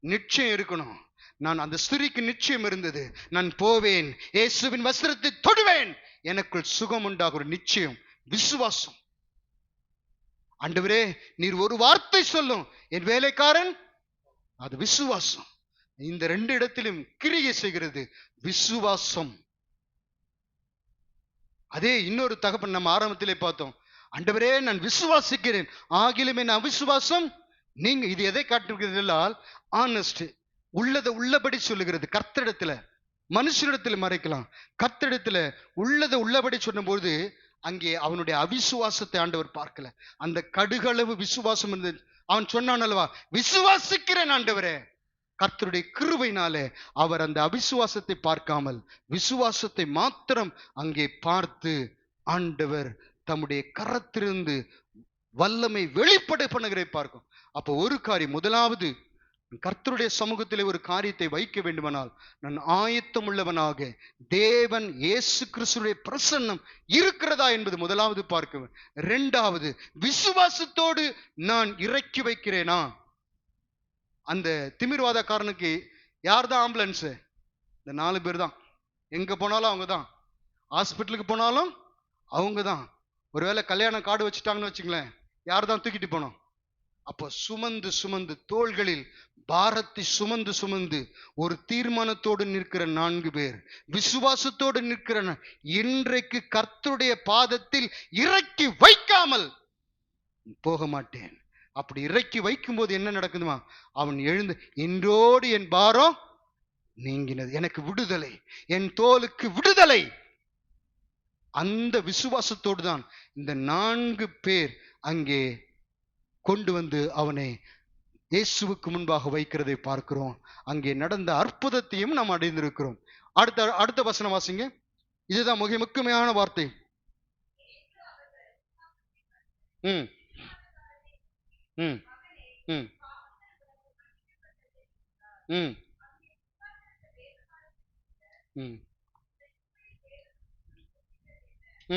A: நிச்சயம் இருக்கணும். நான் அந்த ஸ்திரீக்கு நிச்சயம் இருந்தது, நான் போவேன், இயேசுவின் வஸ்திரத்தை தொடுவேன், எனக்குள் சுகம் உண்டாகும். ஒரு நிச்சயம், விசுவாசம். ஆண்டவரே, நீர் ஒரு வார்த்தை சொல்லும், என் வேலைக்காரன், அது விசுவாசம். இந்த 2 இடத்திலும் கிரியை செய்கிறது விசுவாசம். அதே இன்னொரு தகப்பன் நம்ம ஆரம்பத்திலே பார்த்தோம். ஆண்டவரே, நான் விசுவாசிக்கிறேன், ஆகிலும் என் அவிசுவாசம் நீங்க. இது எதை காட்டுகிறது? ஆனஸ்ட், உள்ளதை உள்ளபடி சொல்லுகிறது. கர்த்தரிடத்துல, மனுஷனிடத்துல மறைக்கலாம், கர்த்தரிடத்துல உள்ளதை உள்ளபடி சொன்னபோது அங்கே அவனுடைய அவிசுவாசத்தை ஆண்டவர் பார்க்கல. அந்த கடுகளவு விசுவாசம் இருந்தது. அவன் சொன்னான் அல்லவா, விசுவாசிக்கிறேன் ஆண்டவரே. கர்த்தருடைய கிருபையினாலே அவர் அந்த அவிசுவாசத்தை பார்க்காமல் விசுவாசத்தை மாத்திரம் அங்கே பார்த்து ஆண்டவர் தம்முடைய கரத்திலிருந்து வல்லமை வெளிப்படை பண்ணுகிறதை பார்க்கும். அப்போ ஒரு காரியம், முதலாவது கர்த்தருடைய சமூகத்திலே ஒரு காரியத்தை வைக்க வேண்டுமானால் நான் ஆயத்தம் உள்ளவனாக தேவன் இயேசு கிறிஸ்துடைய பிரசன்னம் இருக்கிறதா என்பது முதலாவது பார்க்க. 2வது, விசுவாசத்தோடு நான் இறக்கி வைக்கிறேனா? அந்த திமிர்வாதக்காரனுக்கு யார் தான் ஆம்புலன்ஸ்? இந்த 4 பேர் தான். எங்க போனாலும் அவங்க தான், ஹாஸ்பிட்டலுக்கு போனாலும் அவங்க தான். ஒருவேளை கல்யாணம் கார்டு வச்சுட்டாங்கன்னு வச்சுங்களேன், யார் தான் தூக்கிட்டு போனோம்? அப்போ சுமந்து சுமந்து, தோள்களில் பாரத்தை சுமந்து சுமந்து ஒரு தீர்மானத்தோடு நிற்கிற 4 பேர், விசுவாசத்தோடு நிற்கிற. இன்றைக்கு கர்த்தருடைய பாதத்தில் இறக்கி வைக்காமல் போக மாட்டேன். அப்படி இறக்கி வைக்கும் போது என்ன நடக்குதுமா? அவன் எழுந்து, இன்றோடு என் பாரம் நீங்கினது, எனக்கு விடுதலை, என் தோலுக்கு விடுதலை. அந்த விசுவாசத்தோடு தான் இந்த 4 பேர் அங்கே கொண்டு வந்து அவனை இயேசுவுக்கு முன்பாக வைக்கிறதை பார்க்கிறோம். அங்கே நடந்த அற்புதத்தையும் நாம் அடைந்திருக்கிறோம். அடுத்த வசனம் வாசிங்க. இதுதான் மிக முக்கியமான வார்த்தை. ம் ம் ம் ம் ம்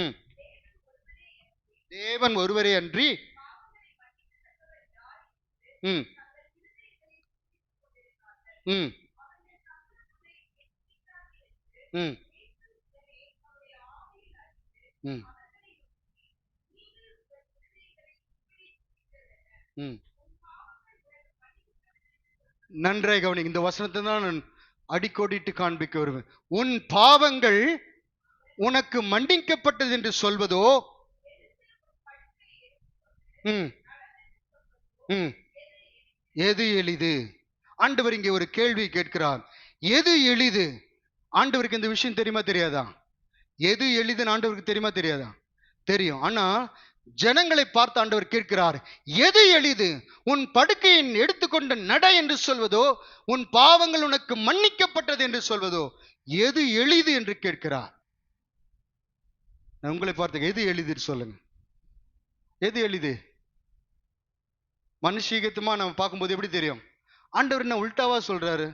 A: ம் தேவன் ஒருவரே அன்றி ம் ம் ம் ம் ம் நன்றாக கவனி. இந்த வசனத்தை தான் நான் அடிக்கோடிட்டு காண்பிக்க வருவேன். உன் பாவங்கள் உனக்கு மன்னிக்கப்பட்டது என்று சொல்வதோ, ம் ம் எது எளிது? ஆண்டவர் இங்கே ஒரு கேள்வி கேட்கிறார். எது எளிது? ஆண்டவருக்கு இந்த விஷயம் தெரியுமா தெரியாதா? எது எளிதுன்னு ஆண்டவருக்கு தெரியுமா தெரியாதா? தெரியும். ஆனா ஜனங்களை பார்த்து ஆண்டவர் கேட்கிறார், எது எளிது, உன் படுக்கையை எடுத்துக்கொண்டு நட என்று சொல்வதோ, உன் பாவங்கள் உனக்கு மன்னிக்கப்பட்டது என்று சொல்வதோ, எது எளிது என்று கேட்கிறார். நான் உங்களை பார்த்து எது எளிது சொல்லுங்க. எது எளிது? மனுஷீகத்துமா நம்ம பார்க்கும்போது எப்படி தெரியும்? ஆண்டவர் என்ன உல்டாவா சொல்றாரு?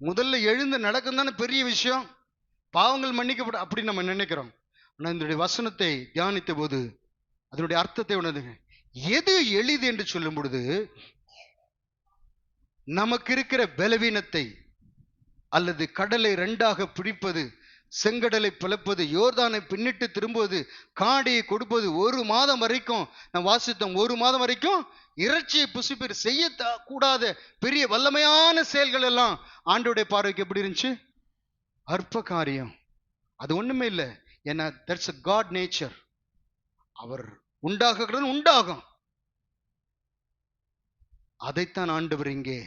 A: முதல்ல எழுந்து நடக்கும் தானே பெரிய விஷயம், பாவங்கள் மன்னிக்கப்பட அப்படி நம்ம நினைக்கிறோம். ஆனால் இந்த வசனத்தை தியானித்த போது அதனுடைய அர்த்தத்தை உணர்ந்துங்க. எது எளிது என்று சொல்லும் பொழுது, நமக்கு இருக்கிற பலவீனத்தை அல்லது கடலை ரெண்டாக பிடிப்பது, செங்கடலை பிளப்பது, யோர்தானை பின்னிட்டு திரும்புவது, காடியை கொடுப்பது, 1 மாதம் வரைக்கும் நான் வாசித்தோம், 1 மாதம் வரைக்கும் இறைச்சியை புசிப்பது, செய்ய கூடாத பெரிய வல்லமையான செயல்கள் எல்லாம் ஆண்டோடைய பார்வைக்கு எப்படி இருந்துச்சு? அற்ப காரியம். அது ஒண்ணுமே இல்லை. ஏன்னா தட்ஸ் a God நேச்சர். அவர் உண்டாக்குகிறது உண்டாகும். அதைத்தான் ஆண்டவர் இங்கே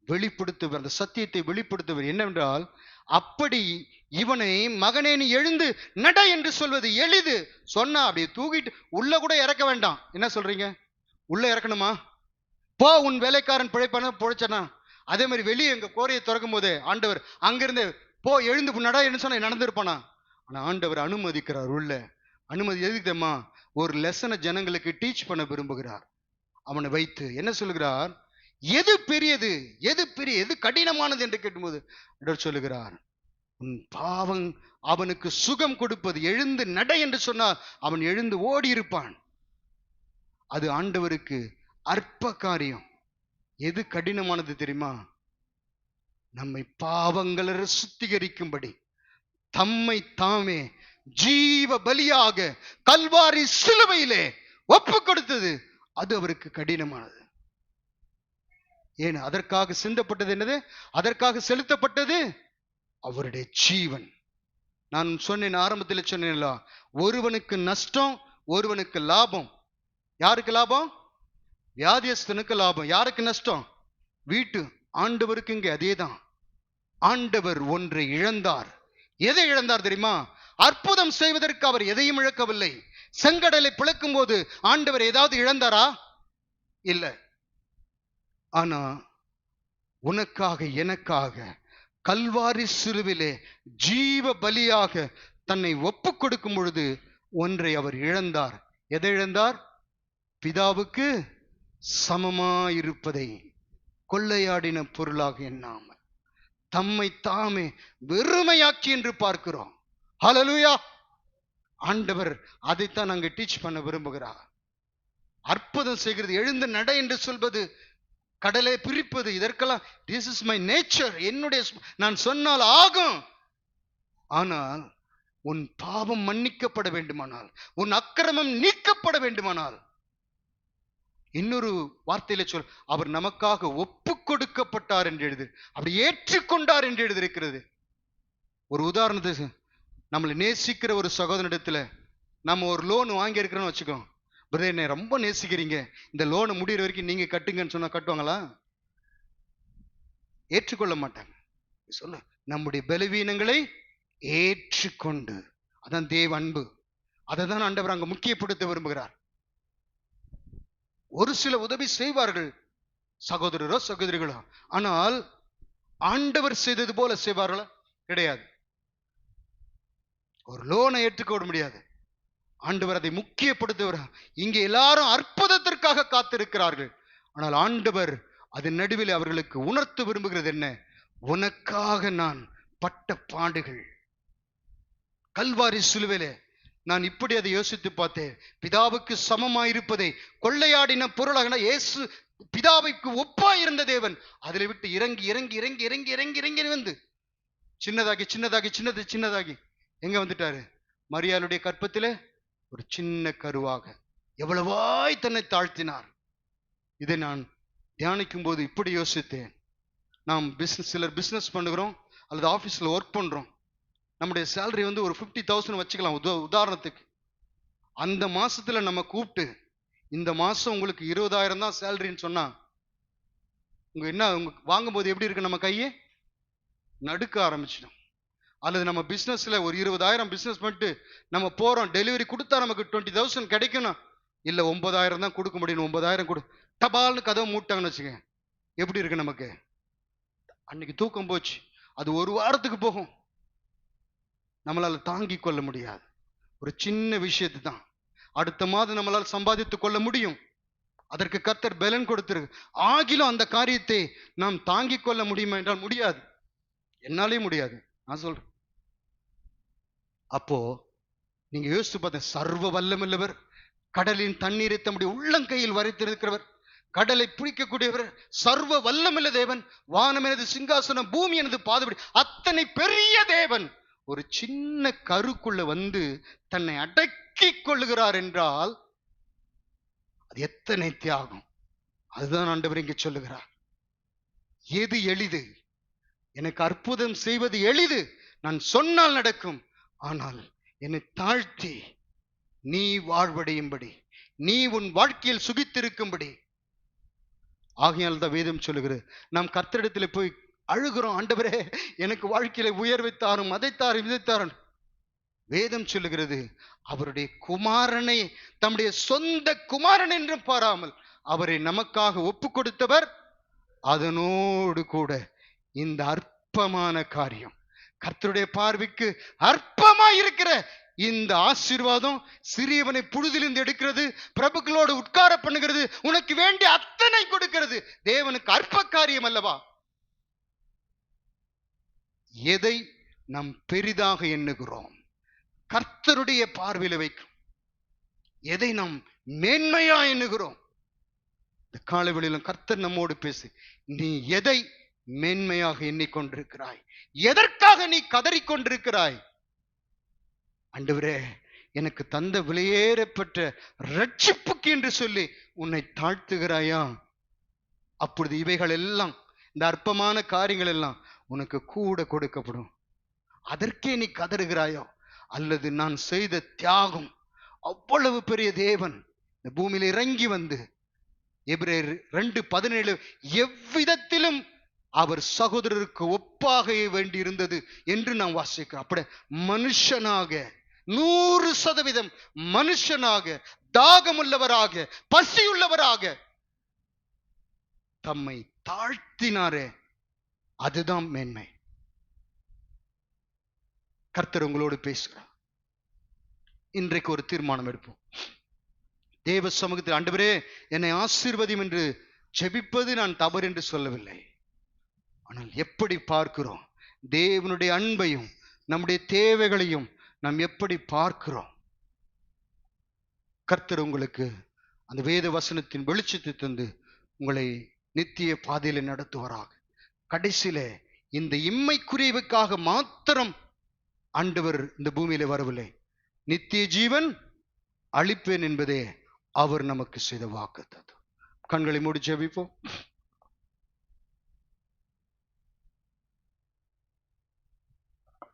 A: வெளிப்படுத்துவர், அந்த சத்தியத்தை வெளிப்படுத்துவர். என்னவென்றால், அப்படி இவனை, மகனே நீ எழுந்து நட என்று சொல்வது எளிது. சொன்னா அப்படியே தூக்கிட்டு உள்ள கூட இறக்க வேண்டாம். என்ன சொல்றீங்க? உள்ள இறக்கணுமா? போ, உன் வேலைக்காரன் பிழைப்பான பிழைச்சானா? அதே மாதிரி வெளியே எங்க கோரையை திறக்கும் போது ஆண்டவர் அங்கிருந்து போ எழுந்து நட என்று சொன்ன நடந்திருப்பானா? ஆனா ஆண்டவர் அனுமதிக்கிறார் உள்ள. அனுமதி எதுக்கு தெரியுமா? ஒரு லெசனை ஜனங்களுக்கு டீச் பண்ண விரும்புகிறார். அவனை வைத்து என்ன சொல்லுகிறார்? எது பெரியது, எது பெரிய, எது கடினமானது என்று கேட்டும்போது ஆண்டவர் சொல்லுகிறார், உன் பாவம் அவனுக்கு சுகம் கொடுப்பது. எழுந்து நட என்று சொன்னால் அவன் எழுந்து ஓடி இருப்பான். அது ஆண்டவருக்கு அற்ப காரியம். எது கடினமானது தெரியுமா? நம்மை பாவங்களை சுத்திகரிக்கும்படி தம்மை தாமே ஜீவ பலியாக கல்வாரி சிலுவையிலே ஒப்பு கொடுத்தது. அது அவருக்கு கடினமானது. ஏன்? அதற்காக சிந்தப்பட்டது என்னது? அதற்காக செலுத்தப்பட்டது அவருடைய ஜீவன். நான் சொன்னேன், ஆரம்பத்தில் சொன்னேன்ல, ஒருவனுக்கு நஷ்டம், ஒருவனுக்கு லாபம். யாருக்கு லாபம்? வியாதியஸ்தனுக்கு லாபம். யாருக்கு நஷ்டம்? வீட்டு ஆண்டவருக்கு இங்கே அதேதான். ஆண்டவர் ஒன்றை இழந்தார். எதை இழந்தார் தெரியுமா? அற்புதம் செய்வதற்கு அவர் எதையும் இழக்கவில்லை. செங்கடலை பிளக்கும் போது ஆண்டவர் ஏதாவது இழந்தாரா? இல்லை. ஆனா உனக்காக எனக்காக கல்வாரி சிலுவிலே ஜீவ பலியாக தன்னை ஒப்பு கொடுக்கும் பொழுது ஒன்றை அவர் இழந்தார். எதை இழந்தார்? பிதாவுக்கு சமமாயிருப்பதை கொள்ளையாடின பொருளாக எண்ணாமல் தம்மை தாமே வெறுமையாக்கி என்று பார்க்கிறோம். ஹல்லேலூயா! ஆண்டவர் அதைத்தான் அங்க டீச் பண்ண விரும்புகிறார். அற்புதம் செய்கிறது, எழுந்து நட என்று சொல்வது, கடலை பிரிப்பது, இதற்கெல்லாம் திஸ் இஸ் மை நேச்சர், என்னுடைய, நான் சொன்னால் ஆகும். ஆனால் உன் பாவம் மன்னிக்கப்பட வேண்டுமானால், உன் அக்கிரமம் நீக்கப்பட வேண்டுமானால், இன்னொரு வார்த்தையில சொல், அவர் நமக்காக ஒப்பு கொடுக்கப்பட்டார் என்று எழுது, அப்படி ஏற்றுக்கொண்டார் என்று எழுதியிருக்கிறது. ஒரு உதாரணத்துக்கு, நம்மளை நேசிக்கிற ஒரு சகோதரனிடத்துல நம்ம ஒரு லோன் வாங்கி இருக்கிறோம்னு வச்சுக்கோம். பிரதர், என்னை ரொம்ப நேசிக்கிறீங்க, இந்த லோனை முடிகிற வரைக்கும் நீங்க கட்டுங்கன்னு சொன்னா கட்டுவாங்களா? ஏற்றுக்கொள்ள மாட்டாங்க. சொல்ல, நம்முடைய பலவீனங்களை ஏற்றுக்கொண்டு, அதான் தேவ அன்பு. அதை தான் ஆண்டவர் அங்க முக்கியப்படுத்த விரும்புகிறார். ஒரு சில உதவி செய்வார்கள் சகோதரரோ சகோதரிகளோ, ஆனால் ஆண்டவர் செய்தது போல செய்வார்களா? கிடையாது. ஒரு லோனை ஏற்றுக்கொள்ள முடியாது. ஆண்டவர் அதை முக்கியப்படுத்துகிறார். இங்கே எல்லாரும் அற்புதத்திற்காக காத்திருக்கிறார்கள். ஆனால் ஆண்டவர் அதன் நடுவில் அவர்களுக்கு உணர்த்த விரும்புகிறது என்ன? உனக்காக நான் பட்ட பாடுகள். கல்வாரி சிலுவையிலே நான் இப்படி அதை யோசித்து பார்த்தேன். பிதாவுக்கு சமமாயிருப்பதை கொள்ளையாடின பொருளாக இயேசு பிதாவுக்கு ஒப்பாயிருந்த தேவன் அதில் விட்டு இறங்கி இறங்கி இறங்கி இறங்கி இறங்கி இறங்கி வந்து சின்னதாகி சின்னதாகி சின்னதாகி எங்க வந்துட்டாரு? மரியாளுடைய கற்பத்திலே ஒரு சின்ன கருவாக எவ்வளவாய் தன்னை தாழ்த்தினார். இதை நான் தியானிக்கும் போது இப்படி யோசித்தேன். நாம் சிலர் பிசினஸ் பண்ணுகிறோம் அல்லது ஆபீஸ்ல ஒர்க் பண்றோம். நம்முடைய சேலரி வந்து ஒரு 50,000 வச்சுக்கலாம் உதாரணத்துக்கு. அந்த மாசத்துல நம்ம கூப்பிட்டு, இந்த மாசம் உங்களுக்கு 20,000 தான் சேலரின்னு சொன்னா உங்க என்ன வாங்கும்போது எப்படி இருக்கு? நம்ம கையே நடுக்க ஆரம்பிச்சிடும். அல்லது நம்ம பிசினஸ்ல ஒரு 20,000 பிசினஸ் பண்ணிட்டு நம்ம போறோம், டெலிவரி கொடுத்தா நமக்கு 20,000 கிடைக்கணும். இல்ல 9,000 தான் கொடுக்க முடியும், 9,000 கொடு, டபால்னு கதவை மூட்டாங்கன்னு வச்சுக்க, எப்படி இருக்கு நமக்கு? அன்னைக்கு தூக்கம் போச்சு. அது ஒரு வாரத்துக்கு போகும். நம்மளால தாங்கிக் கொள்ள முடியாது. ஒரு சின்ன விஷயத்து தான் அடுத்த மாதம் நம்மளால் சம்பாதித்துக் கொள்ள முடியும். அதற்கு கர்த்தர் பலன் கொடுத்திருக்கு. ஆகிலும் அந்த காரியத்தை நாம் தாங்கிக் கொள்ள முடியுமா என்றால் முடியாது. என்னாலே முடியாது, நான் சொல்றேன். அப்போ நீங்க யோசிச்சு பார்த்த, சர்வ வல்லமுள்ளவர், கடலின் தண்ணீரை தம்முடைய உள்ளங்கையில் வரைத்திருக்கிறவர், கடலை பிடிக்கக்கூடியவர், சர்வ வல்லமுள்ள தேவன், வானம் எனது சிங்காசனம், பூமி எனது பாதபடி, அத்தனை பெரிய தேவன் ஒரு சின்ன கருக்குள்ள வந்து தன்னை அடக்கிக் கொள்ளுகிறார் என்றால் அது எத்தனை தியாகம். அதுதான் ஆண்டவர் இங்கே சொல்லுகிறார். எது எளிது? எனக்கு அற்புதம் செய்வது எளிது, நான் சொன்னால் நடக்கும். ஆனால் என்னை தாழ்த்தி நீ வாழ்வடையும்படி, நீ உன் வாழ்க்கையில் சுகித்திருக்கும்படி. ஆகையால் தான் வேதம் சொல்லுகிறது, நாம் கர்த்தரிடத்தில் போய் அழுகிறோம், ஆண்டவரே எனக்கு வாழ்க்கையில உயர்வை தாரும், அதை தாரும், இதை தாரும். வேதம் சொல்லுகிறது, அவருடைய குமாரனை தம்முடைய சொந்த குமாரன் என்றும் பாராமல் அவரை நமக்காக ஒப்பு கொடுத்தவர். அதனோடு கூட இந்த அற்பமான காரியம், கர்த்தருடைய பார்வைக்கு அற்பமாய் இருக்கிற இந்த ஆசீர்வாதம், சிறியவனை புழுதிலிருந்து எடுக்கிறது, பிரபுக்களோடு உட்கார பண்ணுகிறது, உனக்கு வேண்டிய அத்தனை கொடுக்கிறது, தேவனுக்கு அற்ப காரியம் அல்லவா? எதை நாம் பெரிதாக எண்ணுகிறோம்? கர்த்தருடைய பார்வையில வைக்கும். எதை நாம் மேன்மையா எண்ணுகிறோம்? இந்த காலவெளியிலும் கர்த்தர் நம்மோடு பேசு. நீ எதை மேன்மையாக எண்ணிக்கொண்டிருக்கிறாய்? எதற்காக நீ கதறிக்கொண்டிருக்கிறாய்? ஆண்டவரே எனக்கு தந்த விலையேறப்பட்ட ரட்சிப்புக்கு என்று சொல்லி உன்னை தாழ்த்துகிறாயா? அப்பொழுது இவைகள் எல்லாம், இந்த அற்பமான காரியங்கள் எல்லாம் உனக்கு கூட கொடுக்கப்படும். அதற்கே நீ கதறுகிறாயோ? அல்லது நான் செய்த தியாகம், அவ்வளவு பெரிய தேவன் இந்த பூமியில இறங்கி வந்து, எபிரேயர் 2:17, எவ்விதத்திலும் அவர் சகோதரருக்கு ஒப்பாக வேண்டி இருந்தது என்று நாம் வாசிக்கிறோம். அப்படி மனுஷனாக 100% மனுஷனாக, தாகமுள்ளவராக, பசியுள்ளவராக தம்மை தாழ்த்தினாரே, அதுதான் மேன்மை. கர்த்தர் உங்களோடு பேசுகிறார். இன்றைக்கு ஒரு தீர்மானம் எடுப்போம். தேவ சமூகத்தில், ஆண்டவரே என்னை ஆசீர்வதியும் என்று ஜெபிப்பது நான் தவறு என்று சொல்லவில்லை. ஆனால் எப்படி பார்க்கிறோம்? தேவனுடைய அன்பையும் நம்முடைய தேவைகளையும் நாம் எப்படி பார்க்கிறோம்? கர்த்தர் உங்களுக்கு அந்த வேத வசனத்தின் வெளிச்சத்தை தந்து உங்களை நித்திய பாதையில நடத்துவாராக. கடைசியில இந்த இம்மைக்குரியவுக்காக மாத்திரம் ஆண்டவர் இந்த பூமியில வரவில்லை, நித்திய ஜீவன் அளிப்பேன் என்பதே அவர் நமக்கு செய்த வாக்குத்தத்தம். கண்களை மூடி ஜெபிப்போம்.